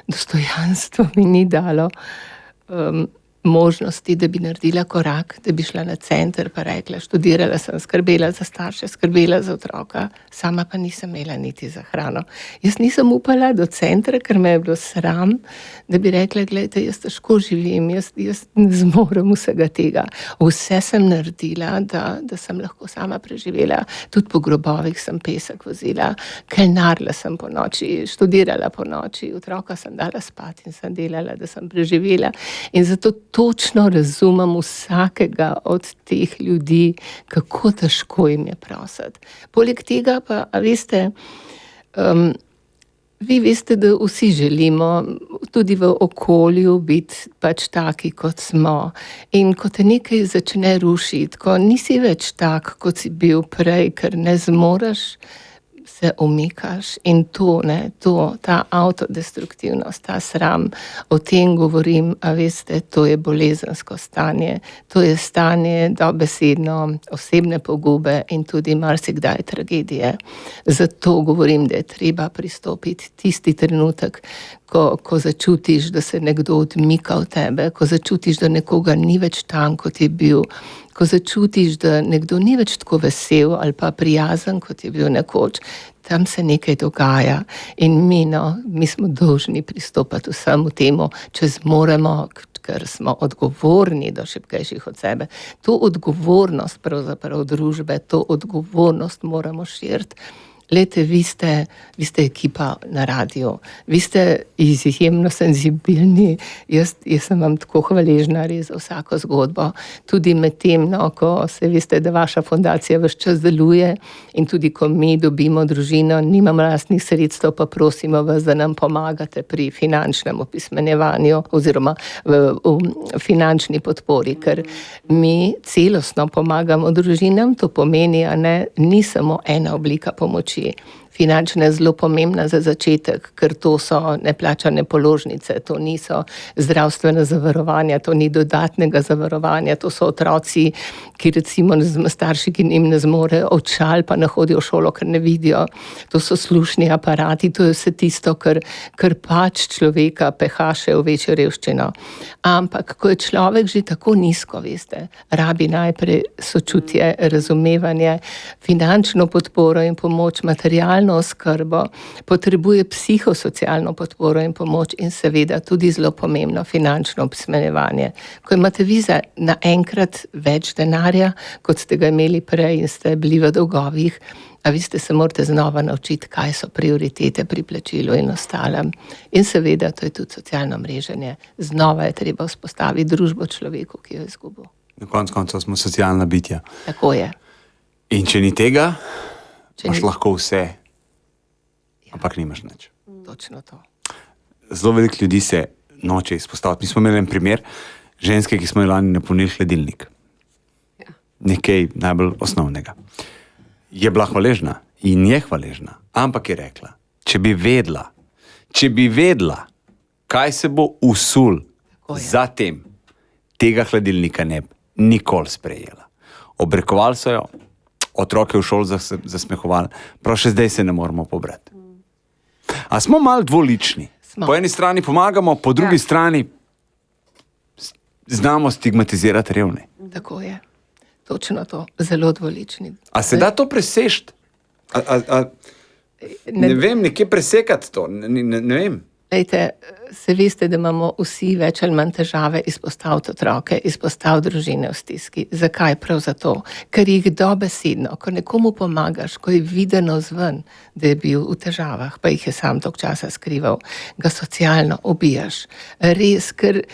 dostojanstvo mi ni dalo možnosti, da bi naredila korak, da bi šla na center pa rekla, študirala sem, skrbela za starše, skrbela za otroka, sama pa nisem imela niti za hrano. Jaz nisem upala do centra, ker me je bilo sram, da bi rekla, glejte, jaz težko živim, jaz ne zmorem vsega tega. Vse sem naredila, da sem lahko sama preživela. Tudi po grobovih sem pesek vozila, kelnarila sem po noči, študirala po noči, otroka sem dala spati in sem delala, da sem preživela. In zato točno razumem vsakega od teh ljudi, kako težko jim je prositi. Poleg tega pa, a veste, vi veste, da vsi želimo tudi v okolju biti pač taki, kot smo. In ko te nekaj začne rušiti, ko nisi več tak, kot si bil prej, ker ne zmoreš se umikaš in ta avtodestruktivnost, ta sram, o tem govorim, a veste, to je bolezensko stanje, to je stanje dobesedno osebne pogube in tudi marsikdaj tragedije. Zato govorim, da je treba pristopiti tisti trenutek, ko začutiš, da se nekdo odmika od tebe, ko začutiš, da nekoga ni več tam, kot je bil, ko začutiš, da nekdo ni več tako vesel ali pa prijazen, kot je bil nekoč, tam se nekaj dogaja in mi smo dolžni pristopati vsemu temu, če zmoremo, ker smo odgovorni do šibkejših od sebe. To odgovornost pravzaprav družbe, to odgovornost moramo širiti. Glejte, vi ste ekipa na radiju, vi ste izjemno senzibilni, jaz sem vam tako hvaležna res za vsako zgodbo, tudi med tem, ko se veste, da vaša fundacija ves čas deluje in tudi ko mi dobimo družino, nimam lastnih sredstev, pa prosimo vas, da nam pomagate pri finančnem opismenjevanju oziroma v finančni podpori, ker mi celostno pomagamo družinam, to pomeni, ni samo ena oblika pomoči. Finančna je zelo pomembna za začetek, ker to so neplačane položnice, to niso zdravstvene zavarovanja, to ni dodatnega zavarovanja, to so otroci, ki recimo starši, ki jim ne zmorejo očal, pa ne hodijo v šolo, ker ne vidijo. To so slušni aparati, to je vse tisto, kar pač človeka peha še v večjo revščino. Ampak, ko je človek že tako nizko, veste, rabi najprej sočutje, razumevanje, finančno podporo in pomoč, materialno oskrbo, potrebuje psihosocialno podporo in pomoč in seveda tudi zelo pomembno finančno opismenjevanje. Ko imate vi naenkrat več denarja, kot ste ga imeli prej in ste bili v dolgovih, a vi se morate znova naučiti, kaj so prioritete pri plačilu in ostalem. In seveda to je tudi socialno mreženje. Znova je treba vzpostaviti družbo človeku, ki jo je izgubil. Na koncu koncev smo socialna bitja. Tako je. In če ni tega, imaš lahko vse, ampak nimaš nič. Točno to. Zelo veliko ljudi se noče izpostaviti. Mi smo imeli en primer ženske, ki smo jo lani napolnili hladilnik. Ja. Nekaj najbolj osnovnega. Je bila hvaležna in je hvaležna, ampak je rekla, če bi vedela, kaj se bo usul zatem, tega hladilnika ne bi nikoli sprejela. Obrekovali so jo, otroke v šoli zasmehovali, prav še zdaj se ne moramo pobrati. A smo malo dvolični? Po eni strani pomagamo, po drugi strani znamo stigmatizirati revne. Tako je. Točno to. Zelo dvolični. A se da to presežiti? Ne vem, nekje presekati to. Ne vem. Lejte, se veste, da imamo vsi več ali manj težave izpostaviti otroke, izpostaviti družine v stiski. Zakaj? Prav zato. Ker jih dobesedno, ko nekomu pomagaš, ko je videno zven, da je bil v težavah, pa jih je sam toliko časa skrival, ga socialno ubijaš. Res, ker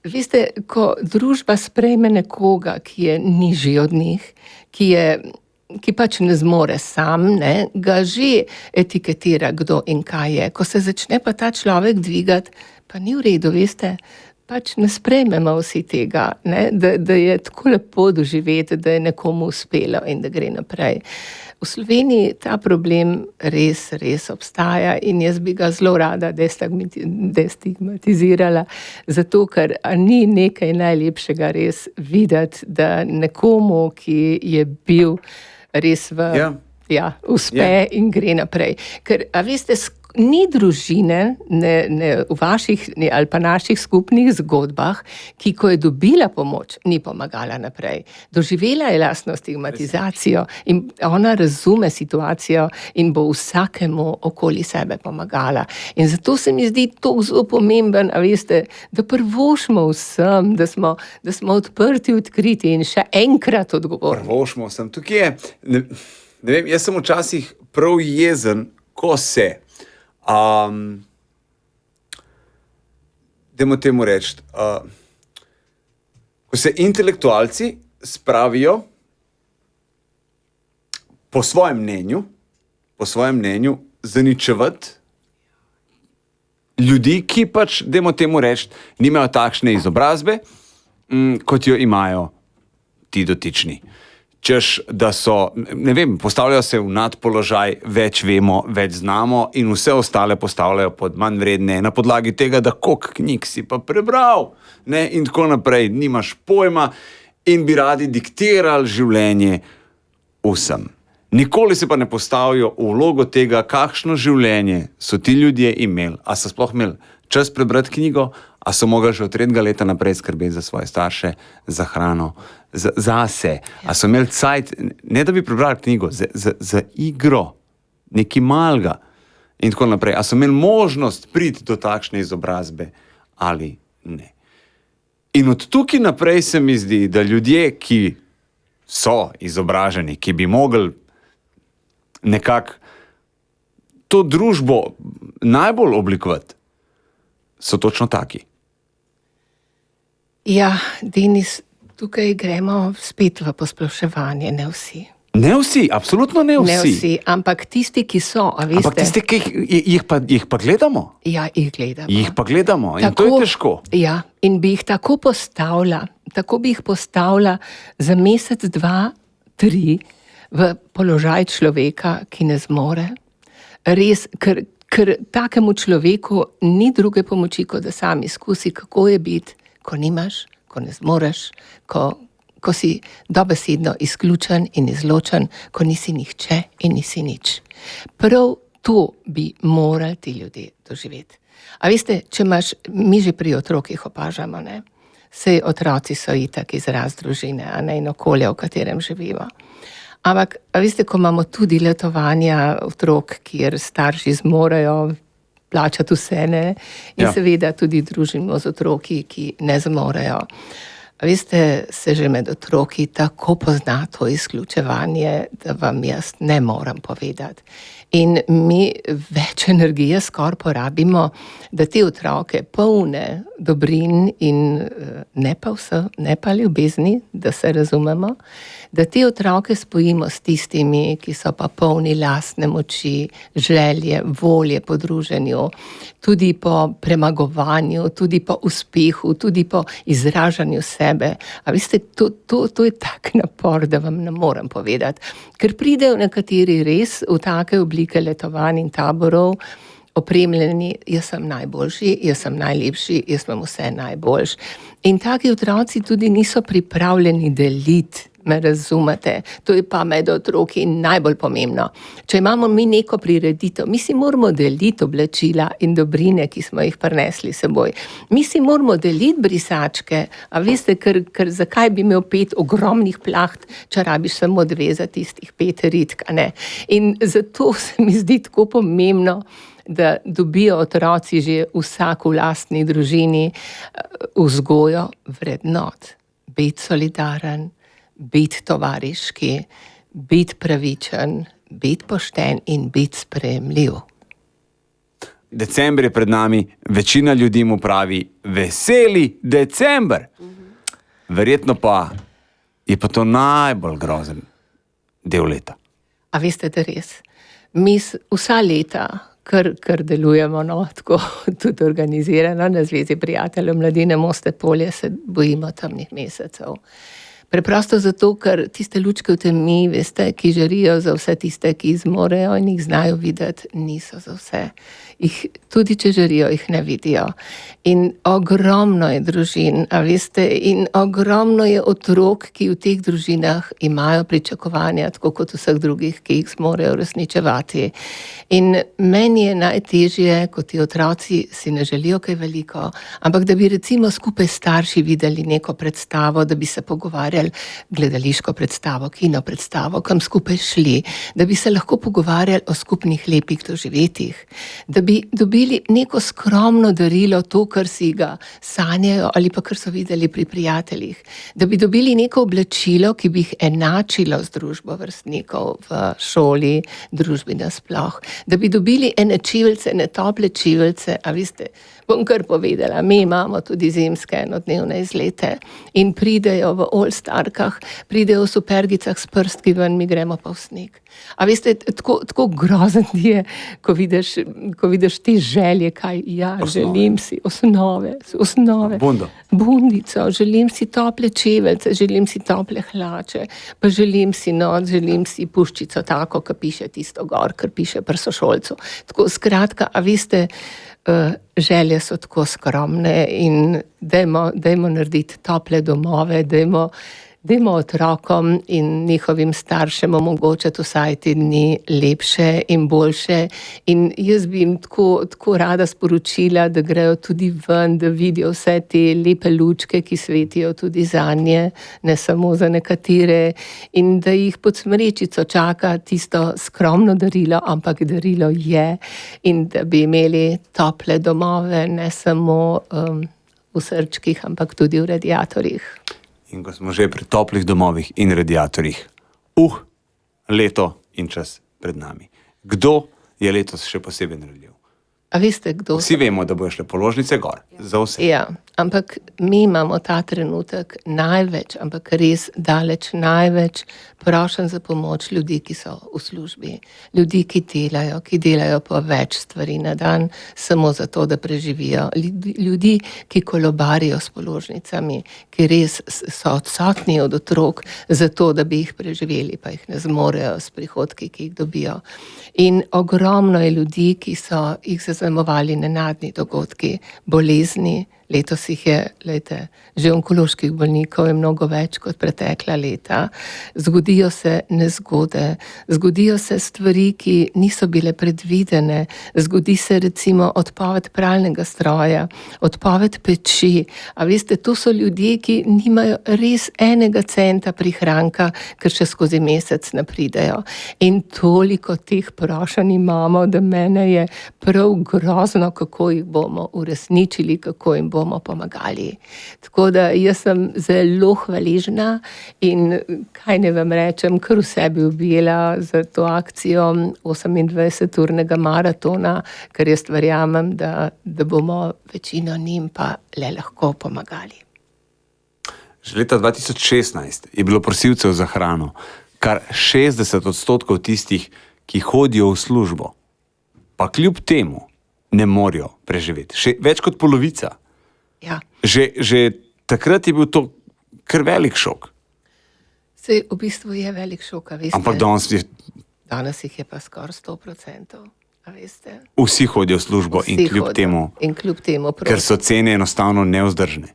veste, ko družba sprejme nekoga, ki je nižji od njih, ki pač ne zmore sam, ga že etiketira, kdo in kaj je. Ko se začne pa ta človek dvigati, pa ni v redu, veste, pač ne sprejmemo vsi tega, da je tako lepo doživeti, da je nekomu uspelo in da gre naprej. V Sloveniji ta problem res obstaja in jaz bi ga zelo rada destigmatizirala, zato ker ni nekaj najlepšega res videti, da nekomu, ki je bil res uspe in gre naprej. Ker, a veste, ni družine v vaših ali pa naših skupnih zgodbah, ki ko je dobila pomoč, ni pomagala naprej. Doživela je lastno stigmatizacijo in ona razume situacijo in bo vsakemu okoli sebe pomagala. In zato se mi zdi to zelo pomemben, a veste, da prvošmo vsem, da smo odprti, odkriti in še enkrat odgovorni. Prvošmo vsem. Tukaj je, ne vem, jaz sem včasih prav jezen, ko se dajmo temu reči, ko se intelektualci spravijo po svojem mnenju zaničevati ljudi, ki pač, dajmo temu reči, nimajo takšne izobrazbe, kot jo imajo ti dotični. češ, da so, ne vem, postavljajo se v nadpoložaj, več vemo, več znamo in vse ostale postavljajo pod manj vredne na podlagi tega, da koliko knjig si pa prebral, ne, in tako naprej, nimaš pojma in bi radi diktirali življenje vsem. Nikoli se pa ne postavijo v vlogo tega, kakšno življenje so ti ljudje imeli. A so sploh imeli čas prebrati knjigo, a so mogli že od 3. leta naprej skrbeti za svoje starše, za hrano, zase. A so imeli cajt, ne da bi prebrali knjigo, za igro, nekaj malega in tako naprej. A so imeli možnost priti do takšne izobrazbe ali ne. In od tukaj naprej se mi zdi, da ljudje, ki so izobraženi, ki bi mogli nekako to družbo najbolj oblikovati, so točno taki. Ja, Denis, tukaj gremo spet v posploševanje, ne vsi. Ne vsi, absolutno ne vsi. Ne vsi, ampak tisti, ki so, a veste. Ampak tisti, ki jih pa gledamo. Ja, jih gledamo. Jih pa gledamo in to je težko. Ja, in bi jih tako bi jih postavila za mesec, 2, 3 v položaj človeka, ki ne zmore. Res, ker takemu človeku ni druge pomoči, kot da sam izkusi, kako je biti, ko nimaš, ko ne zmoreš, ko si dobesedno izključen in izločen, ko nisi nihče in nisi nič. Prav to bi morali ti ljudje doživeti. A veste, mi že pri otrokih opažamo, ne? Sej otroci so itak izraz družine, a ne, in okolja, v katerem živimo. Ampak, a veste, ko imamo tudi letovanja otrok, kjer starši zmorejo plačati vse, ne? In seveda tudi družimo z otroki, ki ne zmorejo. A veste, se že med otroki tako pozna to izključevanje, da vam jaz ne moram povedati. In mi več energije skoraj porabimo, da te otroke polne dobrin in ne pa ljubezni, da se razumemo, da te otroke spojimo s tistimi, ki so pa polni lastne moči, želje, volje po druženju, tudi po premagovanju, tudi po uspehu, tudi po izražanju sebe. A veste, to je tak napor, da vam ne morem povedati. Ker pridejo nekateri res v take oblike letovanj in taborov, opremljeni, jaz sem najboljši, jaz sem najlepši, jaz imam vse najboljši. In taki otroci tudi niso pripravljeni deliti, me razumete. To je pa med otroki najbolj pomembno. Če imamo mi neko prireditev, mi si moramo deliti oblačila in dobrine, ki smo jih prinesli seboj. Mi si moramo deliti brisačke, a veste, ker zakaj bi imel 5 ogromnih plaht, če rabiš samo 2 za tistih 5 ritk, a ne. In zato se mi zdi tako pomembno, da dobijo otroci že vsak v lastni družini vzgojo vrednot. Biti solidaren, biti tovariški, biti pravičen, biti pošten in biti sprejemljiv. December je pred nami, večina ljudi mu pravi veseli december. Verjetno pa je pa to najbolj grozen del leta. A veste, da res? Mi vsa leta, kar delujemo, tako tudi organizirano na Zvezi prijateljev mladine Moste-Polje, se bojimo temnih mesecev. Preprosto zato, ker tiste lučke v temi, veste, ki žarijo za vse tiste, ki zmorejo in jih znajo videti, niso za vse. Tudi če žarijo, jih ne vidijo. In ogromno je družin, a veste, in ogromno je otrok, ki v teh družinah imajo pričakovanja, tako kot vseh drugih, ki jih zmorejo uresničevati. In meni je najtežje, ko ti otroci si ne želijo kaj veliko, ampak da bi recimo skupaj starši videli neko predstavo, da bi se pogovarjali, gledališko predstavo, kino predstavo, kam skupaj šli, da bi se lahko pogovarjali o skupnih lepih doživetjih, da bi dobili neko skromno darilo, to, kar si ga sanjajo ali pa kar so videli pri prijateljih, da bi dobili neko oblačilo, ki bi jih enačilo z družbo vrstnikov v šoli, družbi nasploh, da bi dobili ene čeveljce, ene tople čeveljce, a veste, bom kar povedala, mi imamo tudi zimske enodnevne izlete in pridejo v All Star košarkah, pridejo v supergicah s prstki ven, mi gremo pa v sneg. A veste, tako grozen je, ko vidiš te želje, kaj želim si osnove. Bundico, želim si tople čeveljce, želim si tople hlače, pa želim si noč, želim si puščico tako, ki piše tisto gor, kar piše pri sošolcu. Tako skratka, a veste, želje so tako skromne in dajmo narediti tople domove, dajmo otrokom in njihovim staršem omogočati vsaj te dni lepše in boljše. In jaz bi jim tako rada sporočila, da grejo tudi ven, da vidijo vse te lepe lučke, ki svetijo tudi zanje, ne samo za nekatere, in da jih pod smrečico čaka tisto skromno darilo, ampak darilo je, in da bi imeli tople domove, ne samo v srčkih, ampak tudi v radiatorjih. In ko smo že pri toplih domovih in radiatorjih, leto in čas pred nami. Kdo je letos še posebej naredil? A veste, kdo? Vsi vemo, da bojo šle položnice gor, za vse. Ja, ampak mi imamo ta trenutek največ, ampak res daleč največ prošenj za pomoč ljudi, ki so v službi. Ljudi, ki delajo po več stvari na dan, samo zato, da preživijo. Ljudi, ki kolobarijo s položnicami, ki res so odsotni od otrok, zato, da bi jih preživeli, pa jih ne zmorejo s prihodki, ki jih dobijo. In ogromno je ljudi, ki so jih zaznamovali nenadni dogodki, bolezni. Letos jih je, že onkoloških bolnikov je mnogo več kot pretekla leta. Zgodijo se nezgode, zgodijo se stvari, ki niso bile predvidene. Zgodi se recimo odpoved pralnega stroja, odpoved peči. A veste, to so ljudje, ki nimajo res enega centa prihranka, ker še skozi mesec ne pridejo. In toliko teh prošenj imamo, da mene je prav grozno, kako jih bomo uresničili, kako jim bomo pomagali. Tako da jaz sem zelo hvaležna in kaj ne vam rečem, kar v sebi objela za to akcijo 28-urnega maratona, ker jaz verjamem, da bomo večino njim pa le lahko pomagali. Že leta 2016 je bilo prosilcev za hrano kar 60% tistih, ki hodijo v službo, pa kljub temu ne morejo preživeti. Še več kot polovica. Ja. Že takrat je bil to kar velik šok. Sej v bistvu je velik šok, a veste. Ampak danes jih je pa skoraj 100%, a veste. Vsi hodijo v službo in kljub temu, ker so cene enostavno nevzdržne.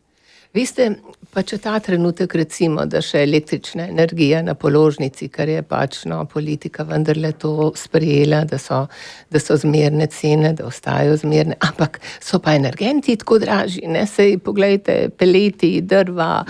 Veste, pa če ta trenutek recimo, da še električna energija na položnici, kar je pač politika vendarle to sprejela, da so zmerne cene, da ostajajo zmerne, ampak so pa energenti tako dražji, ne, sej poglejte, peleti, drva,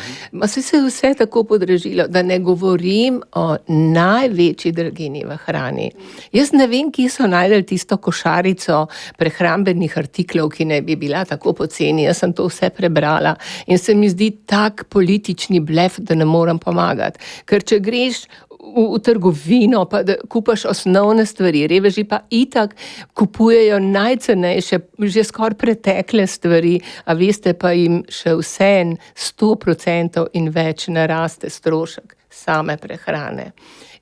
se je vse tako podražilo, da ne govorim o največji draginji v hrani. Jaz ne vem, kje so najdeli tisto košarico prehrambenih artiklov, ki ne bi bila tako poceni, jaz sem to vse prebrala in se mi zdi tak politični blef, da ne morem pomagati. Ker če greš v trgovino, pa da kupaš osnovne stvari, reveži pa itak kupujejo najcenejše, že skoraj pretekle stvari, a veste, pa jim še vsem 100% in več naraste strošek same prehrane.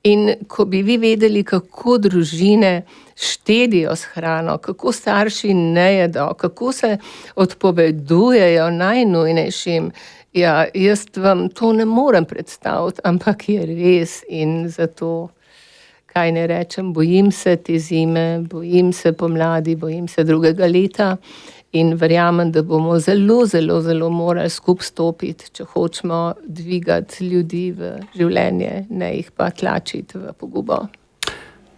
In ko bi vi vedeli, kako družine štedijo s hrano, kako starši ne jedo, kako se odpovedujejo najnujnejšim, ja, jaz vam to ne morem predstaviti, ampak je res in zato, kaj ne rečem, bojim se te zime, bojim se pomladi, bojim se drugega leta in verjamem, da bomo zelo, zelo, zelo morali skupaj stopiti, če hočemo dvigati ljudi v življenje, ne jih pa tlačiti v pogubo.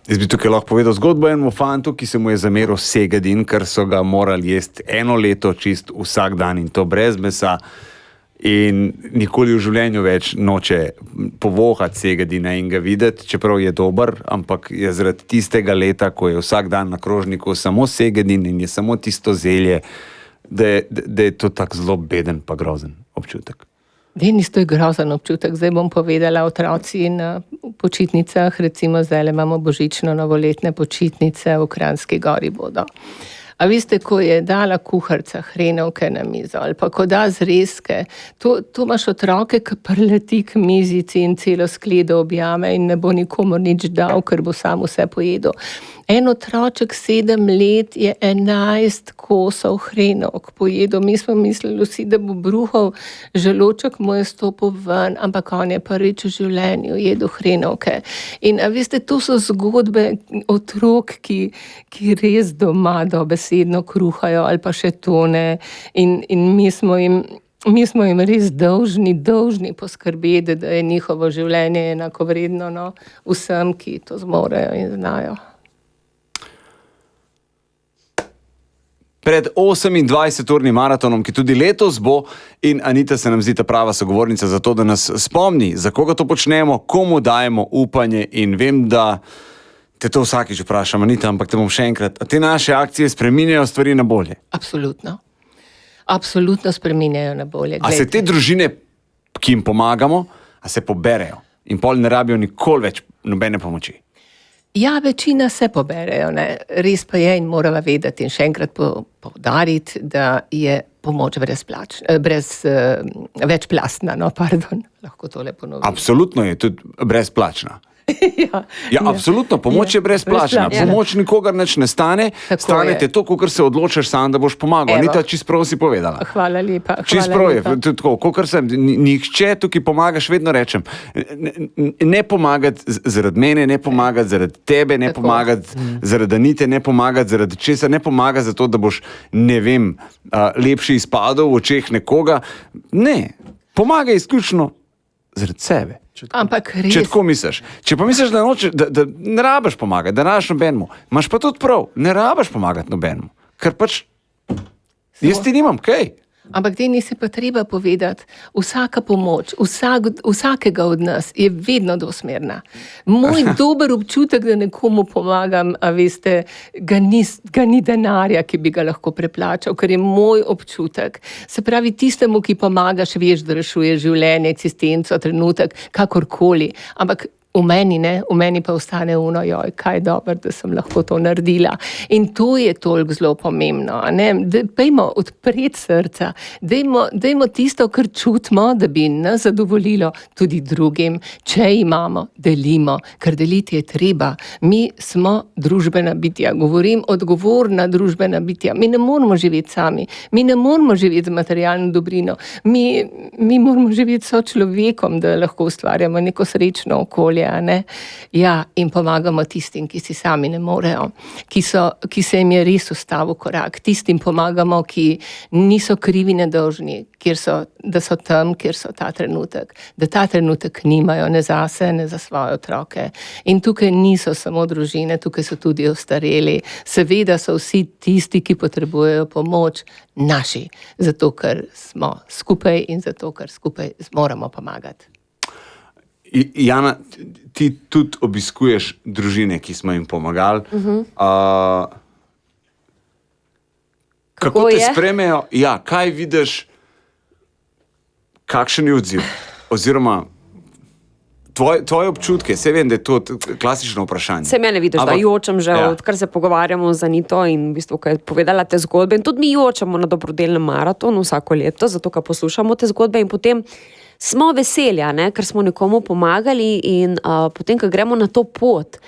Jaz bi tukaj lahko povedal zgodbo enemu fantu, ki se mu je zameril segedin, ker so ga morali jesti 1 leto čist vsak dan in to brez mesa. In nikoli v življenju več noče povohati segedina in ga videti, čeprav je dober, ampak je zaradi tistega leta, ko je vsak dan na krožniku samo segedin in je samo tisto zelje, da je to tak zelo beden pa grozen občutek. Denis, to je grozen občutek. Zdaj bom povedala, otroci na počitnicah, recimo zdaj imamo božično novoletne počitnice v Kranjski Gori bodo. A veste, ko je dala kuharica hrenovke na mizo ali pa ko da zrezke, to imaš otroke, ki prleti k mizici in celo skledo objame in ne bo nikomu nič dal, ker bo sam vse pojedel. En otroček 7 let je 11 kosov hrenovk pojedel. Mi smo mislili vsi, da bo bruhal, želoček mu je stopil ven, ampak on je prvič v življenju jedel hrenovke. In a veste, to so zgodbe otrok, ki res doma dobesedno kruhajo ali pa še tone in mi smo jim res dolžni poskrbeti, da je njihovo življenje enakovredno vsem, ki to zmorejo in znajo. Pred 28-urnim maratonom, ki tudi letos bo, in Anita se nam zdi ta prava sogovornica za to, da nas spomni, za koga to počnemo, komu dajemo upanje, in vem, da te to vsakič vprašam, Anita, ampak te bom še enkrat, a te naše akcije spreminjajo stvari na bolje? Absolutno. Absolutno spreminjajo na bolje. A se te družine, ki jim pomagamo, a se poberejo in pol ne rabijo nikoli več nobene pomoči? Ja, večina se poberejo, ne. Res pa je in morava vedeti in še enkrat poudariti, da je pomoč večplastna, lahko tole ponovim. Absolutno je tudi brezplačna. Ja, absolutno, pomoč je brezplačna. Pomoč nikogar nič ne stane, stane te to, kakor se odločiš sam, da boš pomagal. Anita, čisto prav si povedala. Hvala lepa. Čisto prav je, tako, kakor sem, nihče tukaj pomagaš, vedno rečem, ne pomagati zaradi mene, ne pomagati zaradi tebe, ne pomagati zaradi Anite, ne pomagati zaradi česa, ne pomagati zato, da boš, ne vem, lepši izpadel v očeh nekoga. Ne, pomagaj izključno zaradi sebe. Ampak res. Če tako misliš. Če pa misliš, da ne rabiš pomagati, da ne rabiš nobenemu, imaš pa tudi prav, ne rabiš pomagati nobenemu. Ker pač jaz ti nimam, kaj? Ampak Deni se pa treba povedati, vsaka pomoč, vsakega od nas je vedno dvosmerna. Moj dober občutek, da nekomu pomagam, a veste, ga ni denarja, ki bi ga lahko preplačal, ker je moj občutek. Se pravi, tistemu, ki pomagaš, veš, da rešuje življenje, eksistenco, trenutek, kakorkoli. Ampak v meni pa ostane joj, kaj dobro, da sem lahko to naredila. In to je toliko zelo pomembno, a ne? Dajmo odpreti srca, dajmo tisto, kar čutimo, da bi nas zadovoljilo tudi drugim, če imamo, delimo, ker deliti je treba. Mi smo družbena bitja, govorim odgovorna družbena bitja. Mi ne moramo živeti sami, mi ne moramo živeti z materialno dobrino, mi moramo živeti s človekom, da lahko ustvarjamo neko srečno okolje. Ja, in pomagamo tistim, ki si sami ne morejo, ki se jim je res ustavil korak, tistim pomagamo, ki niso krivi nedolžni, da so tam, kjer so ta trenutek, da ta trenutek nimajo ne zase, ne za svoje otroke. In tukaj niso samo družine, tukaj so tudi ostareli. Seveda so vsi tisti, ki potrebujejo pomoč, naši, zato ker smo skupaj in zato ker skupaj zmoremo pomagati. Jana, ti tudi obiskuješ družine, ki smo jim pomagali. Kako te sprejmejo? Ja, kaj vidiš, kakšen je odziv? Oziroma, tvoje občutke, se vem, da je to klasično vprašanje. Se mene vidiš, da jočem že, odkar se pogovarjamo z Anito in v bistvu, ko je povedala te zgodbe. In tudi mi jočemo na dobrodelnem maratonu vsako leto, zato ker poslušamo te zgodbe in potem smo veseli, ker smo nekomu pomagali in potem, ko gremo na to pot,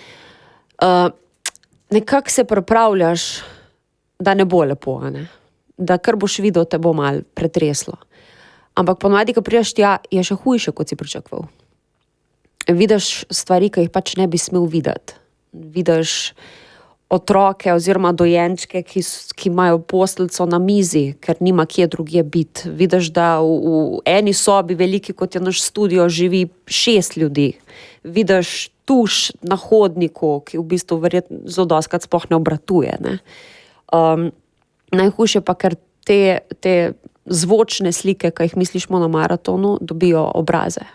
nekako se pripravljaš, da ne bo lepo, da kar boš videl, te bo malo pretreslo. Ampak ponovadi, ko prideš tja, je še hujše, kot si pričakoval. Vidiš stvari, ki jih pač ne bi smel videti. Vidiš otroke oziroma dojenčke, ki imajo posteljico na mizi, ker nima kje drugje biti. Vidiš, da v eni sobi, veliki kot je naš studio, živi 6 ljudi. Vidiš tuš na hodniku, ki v bistvu verjetno zelo dostikrat sploh ne obratuje. Najhujše pa, ker te zvočne slike, ki jih mislimo na maratonu, dobijo obraze.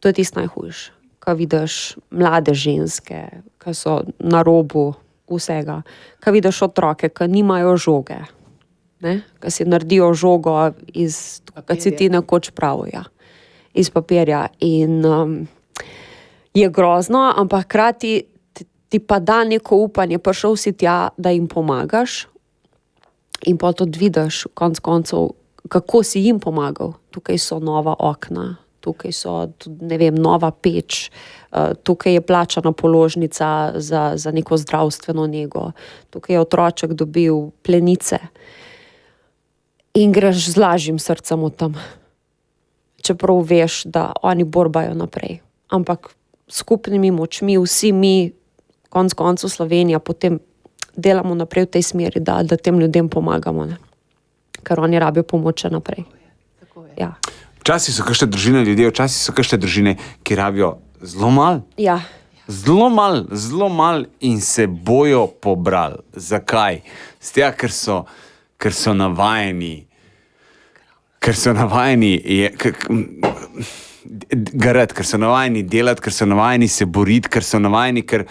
To je tisto najhujše. Ko vidiš mlade ženske, ki so na robu vsega, ko vidiš otroke, ki nimajo žoge, ki si naredijo žogo iz, kot si ti nekoč pravi, iz papirja. In je grozno, ampak hkrati ti pa da neko upanje, prišel si tja, da jim pomagaš, In pa tudi vidiš konec koncev, kako si jim pomagal. Tukaj so nova okna, tukaj so tudi, ne vem, nova peč, tukaj je plačana položnica za neko zdravstveno nego, tukaj je otroček dobil plenice. In greš z lažjim srcem od tam. Čeprav veš, da oni borbajo naprej. Ampak skupnimi močmi, vsi mi, konec koncev Slovenija, potem delamo naprej v tej smeri, da tem ljudem pomagamo, ne? Ker oni rabijo pomoč naprej. Ja. Včasih so kakšne družine ljudje, včasih so kakšne družine, ki rabijo zelo malo. Ja. Zelo malo in se bojo pobrali. Zakaj? Zdaj, ker so navajeni. Ker so navajeni garati, ker so navajeni delati, ker so navajeni se boriti, ker so navajeni, ker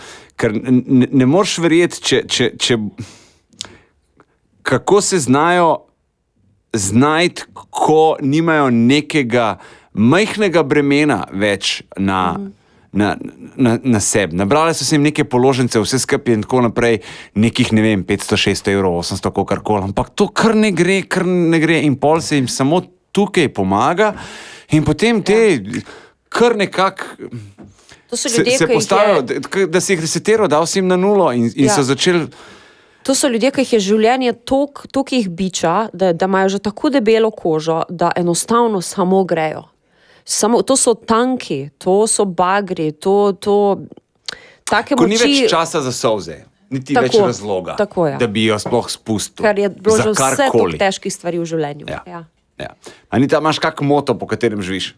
ne moreš verjeti, če kako se znajo znajti, ko nimajo nekega majhnega bremena več na sebi. Nabrali so se jim neke položnice, vse skupaj in tako naprej, nekih, ne vem, 500, 600 evrov, 800, kakorkoli, ampak to kar ne gre in pol se jim samo tukaj pomaga in potem kar nekako se postavijo, da si jih resetiral, dal si jim na nulo in so začeli. To so ljudje, ki jih je življenje toliko jih biča, da imajo že tako debelo kožo, da enostavno samo grejo. To so tanki, to so bagri, take moči. Ko ni več časa za solze, niti več razloga, da bi jo sploh spustil. Ker je bilo že vse toliko težkih stvari v življenju. Ja. Anita, imaš kak moto, po katerem živiš?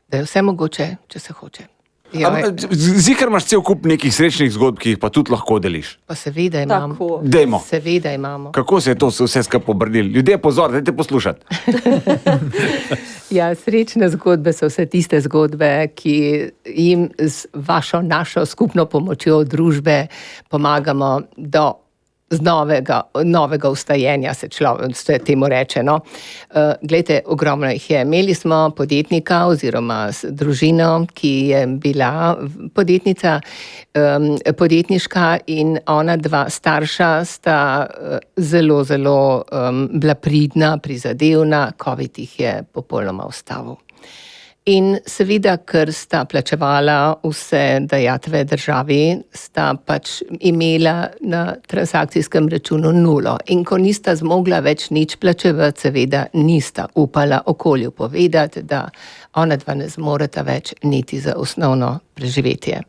Da je vse mogoče, če se hoče. Zikar imaš cel kup nekih srečnih zgodb, ki jih pa tudi lahko deliš. Pa seveda imam. Dajmo. Seveda imamo. Kako se je to vse skupaj obrnilo? Ljudje, pozor, dajte poslušati. Ja, srečne zgodbe so vse tiste zgodbe, ki jim z našo skupno pomočjo družbe pomagamo do novega ustajenja, se temu reče. No. Glejte, ogromno jih je. Imeli smo podjetnika oziroma družino, ki je bila podjetniška in ona dva starša sta zelo bila pridna, prizadevna, COVID jih je popolnoma ustavil. In seveda, ker sta plačevala vse dajatve državi, sta pač imela na transakcijskem računu nulo. In ko nista zmogla več nič plačevati, seveda nista upala okolju povedati, da ona dva ne zmoreta več niti za osnovno preživetje.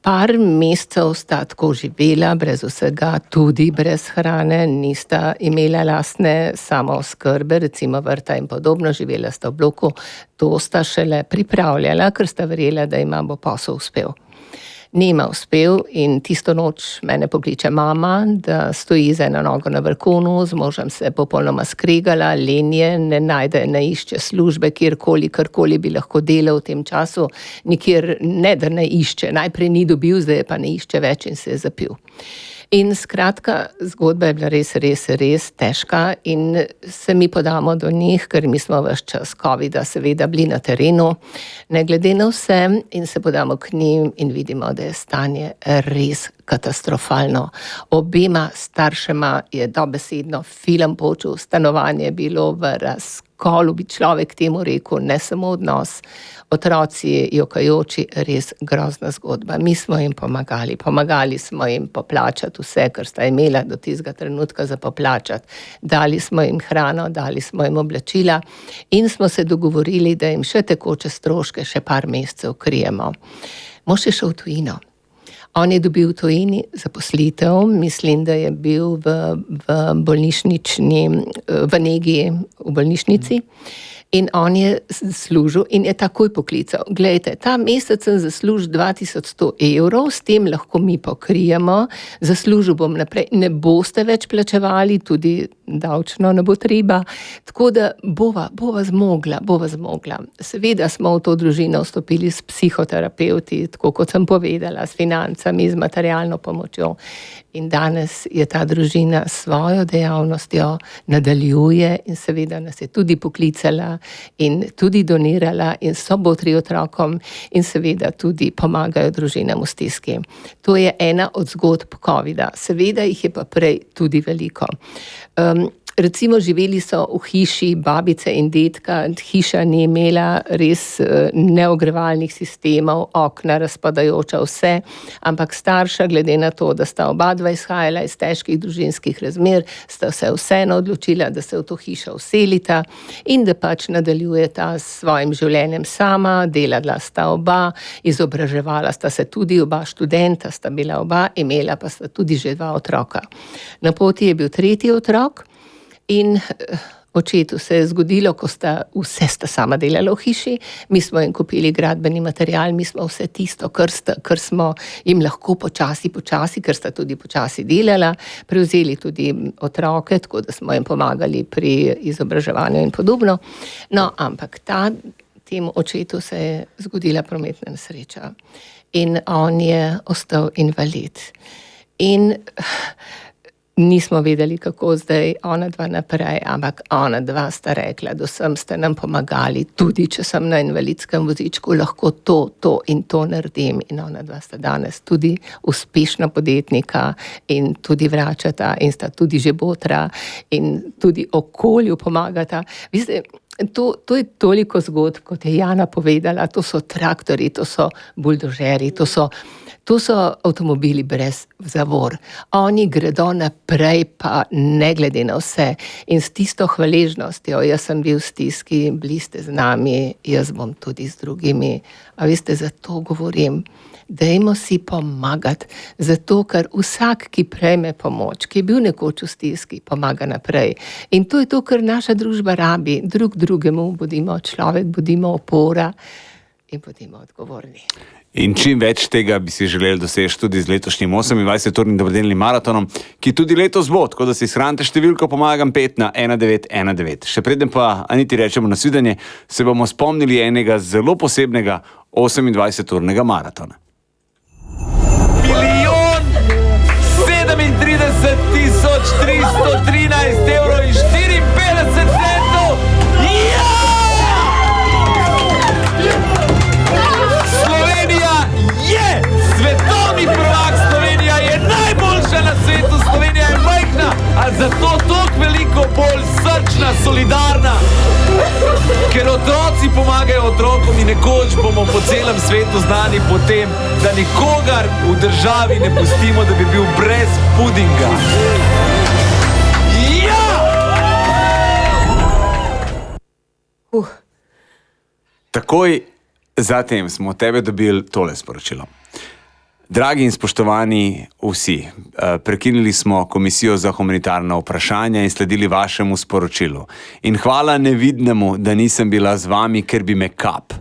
Par mesecev sta tako živela, brez vsega, tudi brez hrane, nista imela lastne samooskrbe, recimo vrta in podobno, živela sta v bloku, to sta šele pripravljala, ker sta verjela, da ima bo posel uspel. Nima uspel in tisto noč mene pokliče mama, da stoji z eno nogo na balkonu, z možem se popolnoma skregala, lenje, ne najde, ne išče službe, karkoli bi lahko delal v tem času, nikjer ne, da ne išče, najprej ni dobil, zdaj pa ne išče več in se je zapil. In skratka, zgodba je bila res težka in se mi podamo do njih, ker mi smo ves čas covida seveda bili na terenu, ne glede na vse, in se podamo k njim in vidimo, da je stanje res katastrofalno. Obema staršema je dobesedno film počel, stanovanje je bilo v razkolu, bi človek temu rekel, ne samo odnos, otroci jokajoči, res grozna zgodba. Mi smo jim pomagali smo jim poplačati vse, kar sta imela do tistega trenutka za poplačati. Dali smo jim hrano, dali smo jim oblačila in smo se dogovorili, da jim še tekoče stroške še par mesecev krijemo. Mož je šel v tujino. On je dobil v tujini zaposlitev, mislim, da je bil v negi v bolnišnici. In on je služil in je takoj poklical. Glejte, ta mesec sem zaslužil 2100 evrov, s tem lahko mi pokrijemo, zaslužil bom naprej, ne boste več plačevali, tudi davčno ne bo treba, tako da bova zmogla. Seveda smo v to družino vstopili s psihoterapeuti, tako kot sem povedala, s financami, z materialno pomočjo. In danes je ta družina svojo dejavnostjo nadaljuje in seveda nas je tudi poklicala in tudi donirala in so botri otrokom in seveda tudi pomagajo družinam v stiski. To je ena od zgodb covida. Seveda jih je pa prej tudi veliko. Recimo živeli so v hiši babice in dedka, hiša ni imela res neogrevalnih sistemov, okna razpadajoča, vse, ampak starša, glede na to, da sta oba dva izhajala iz težkih družinskih razmer, sta se vseeno odločila, da se v to hišo vselita in da pač nadaljujeta s svojim življenjem sama, delala sta oba, izobraževala sta se tudi oba študenta, sta bila oba, imela pa sta tudi že 2 otroka. Na poti je bil 3. otrok. In očetu se je zgodilo, ko sta sama delala v hiši, mi smo jim kupili gradbeni material, mi smo vse tisto, kar smo jim lahko počasi, ker sta tudi počasi delala, prevzeli tudi otroke, tako da smo jim pomagali pri izobraževanju in podobno. No, ampak temu očetu se je zgodila prometna nesreča in on je ostal invalid. In nismo vedeli, kako zdaj ona dva naprej, ampak ona dva sta rekla, da ste nam pomagali, tudi če sem na invalidskem vozičku, lahko to in to naredim. In ona dva sta danes tudi uspešna podjetnika in tudi vračata in sta tudi že botra in tudi okolju pomagata. Veste, to je toliko zgodb, kot je Jana povedala, to so traktorji, to so buldožeri, to so avtomobili brez zavor. Oni gredo naprej, pa ne glede na vse. In s tisto hvaležnostjo, jaz sem bil v stiski, bili ste z nami, jaz bom tudi z drugimi. A veste, zato govorim, dajmo si pomagati, zato ker vsak, ki prejme pomoč, ki je bil nekoč v stiski, pomaga naprej. In to je to, kar naša družba rabi, drug drugemu bodimo človek, bodimo opora in bodimo odgovorni. In čim več tega bi si želeli doseči tudi z letošnjim 28-urnim dobrodelnim maratonom, ki tudi letos bo, tako da si shranite številko Pomagam 5 na 1919. Še preden pa Aniti rečemo nasvidenje, se bomo spomnili enega zelo posebnega 28-urnega maratona. 1.037.313 evrov in 54 centov! Svetovni prvak, Slovenija je najboljša na svetu, Slovenija je majhna, a zato toliko veliko bolj srčna, solidarna. Ker otroci pomagajo otrokom in nekoč bomo po celem svetu znani po tem, da nikogar v državi ne pustimo, da bi bil brez pudinga. Ja! Takoj zatem smo od tebe dobili tole sporočilo. Dragi in spoštovani vsi, prekinili smo Komisijo za humanitarna vprašanja in sledili vašemu sporočilu. In hvala nevidnemu, da nisem bila z vami, ker bi me kap.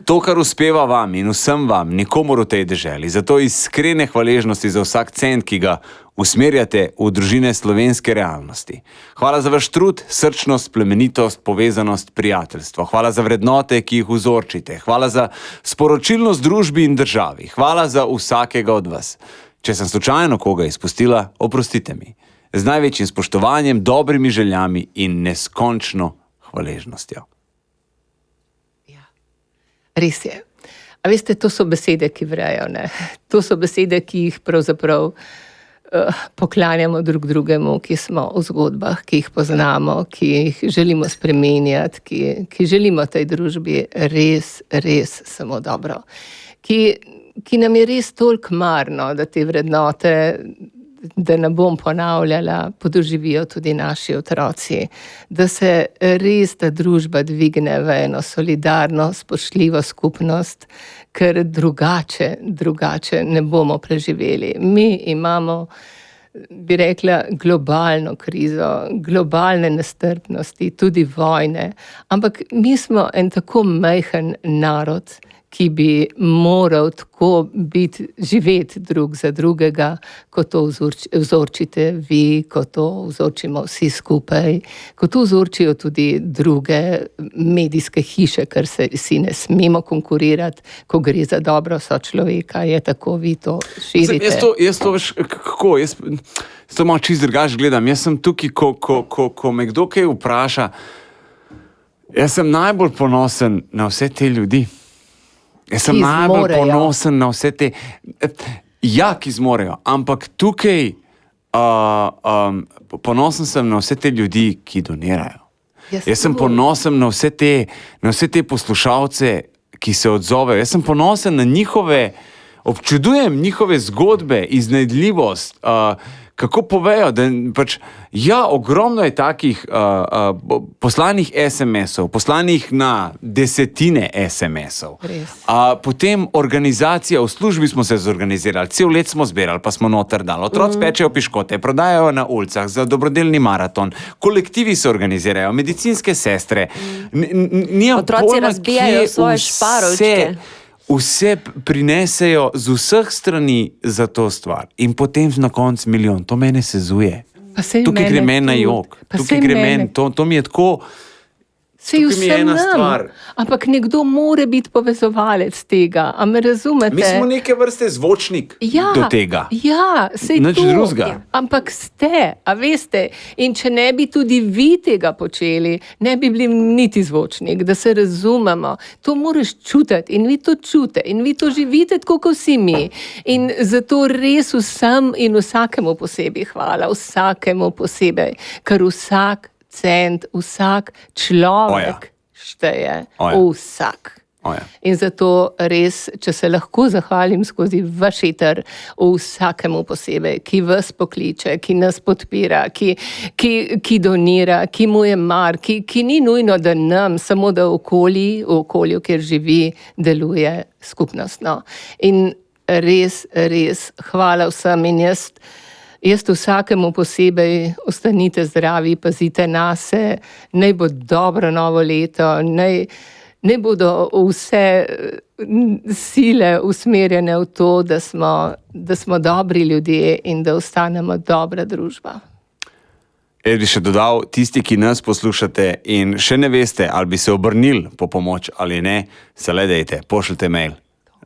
To, kar uspeva vam in vsem vam, nikomor v tej deželi. Zato iskrene hvaležnosti za vsak cent, ki ga usmerjate v družine slovenske realnosti. Hvala za vaš trud, srčnost, plemenitost, povezanost, prijateljstvo. Hvala za vrednote, ki jih vzorčite. Hvala za sporočilnost družbi in državi. Hvala za vsakega od vas. Če sem slučajno koga izpustila, oprostite mi. Z največjim spoštovanjem, dobrimi željami in neskončno hvaležnostjo. Res je. A veste, to so besede, ki vrejo, ne? To so besede, ki jih pravzaprav poklanjamo drug drugemu, ki smo v zgodbah, ki jih poznamo, ki jih želimo spremenjati, ki želimo tej družbi res samo dobro. Ki nam je res toliko marno, da te vrednote, da ne bom ponavljala, podoživijo tudi naši otroci. Da se res ta družba dvigne v eno solidarno, spoštljivo skupnost, ker drugače ne bomo preživeli. Mi imamo, bi rekla, globalno krizo, globalne nestrpnosti, tudi vojne, ampak mi smo en tako majhen narod, ki bi moral tako živeti drug za drugega, kot to vzorčite vi, kot to vzorčimo vsi skupaj, kot to vzorčijo tudi druge medijske hiše, ker se si ne smemo konkurirati, ko gre za dobro sočloveka, je tako, vi to širite. Jaz to veš, kako, jaz to malo čisto drugače gledam. Jaz sem tukaj, ko me kdo kaj vpraša, Jaz sem najbolj ponosen na vse te ljudi. Jaz sem Ki najbolj zmorejo. ponosen na vse te, ja, ki zmorejo, ampak tukaj ponosen sem na vse te ljudi, ki donirajo. Jaz sem ponosen na vse te poslušalce, ki se odzovejo. Jaz sem ponosen na njihove, občudujem njihove zgodbe, iznajdljivost, kako povejo, da pač, ja, ogromno je takih poslanih SMS-ov, poslanih na desetine SMS-ov. Res. Potem organizacija, v službi smo se zorganizirali, cel let smo zbirali, pa smo noter dali. Otroci pečejo piškote, prodajajo na ulicah za dobrodelni maraton, kolektivi se organizirajo, medicinske sestre. Otroci razbijajo svoje šparovčke. Vse prinesejo z vseh strani za to stvar in potem na koncu milijon. To mene sezuje. Tukaj gre meni na jok. Tukaj gre meni, to mi je tako... Sej Tukaj mi je ena stvar. Ampak nekdo mora biti povezovalec tega. A me razumete? Mi smo neke vrste zvočnik do tega. Ja, sej Nič to. drugega. Ampak ste, a veste, in če ne bi tudi vi tega počeli, ne bi bili niti zvočnik, da se razumemo. To moraš čutiti in vi to čutite in vi to živite tako, kot vsi mi. In zato res vsem in vsakemu posebej hvala, vsakemu posebej, ker vsak cent, vsak človek šteje. Vsak. In zato res, če se lahko zahvalim skozi vaš eter vsakemu posebej, ki vas pokliče, ki nas podpira, ki donira, ki mu je mar, ki ni nujno, da nam, samo da v okolju, kjer živi, deluje skupnostno. In res, hvala vsem in Jaz vsakemu posebej ostanite zdravi, pazite nase, naj bo dobro novo leto, naj bodo vse sile usmerjene v to, da smo dobri ljudje in da ostanemo dobra družba. Bi še dodal, tisti, ki nas poslušate in še ne veste, ali bi se obrnili po pomoč ali ne, se le dejte, pošljite mail.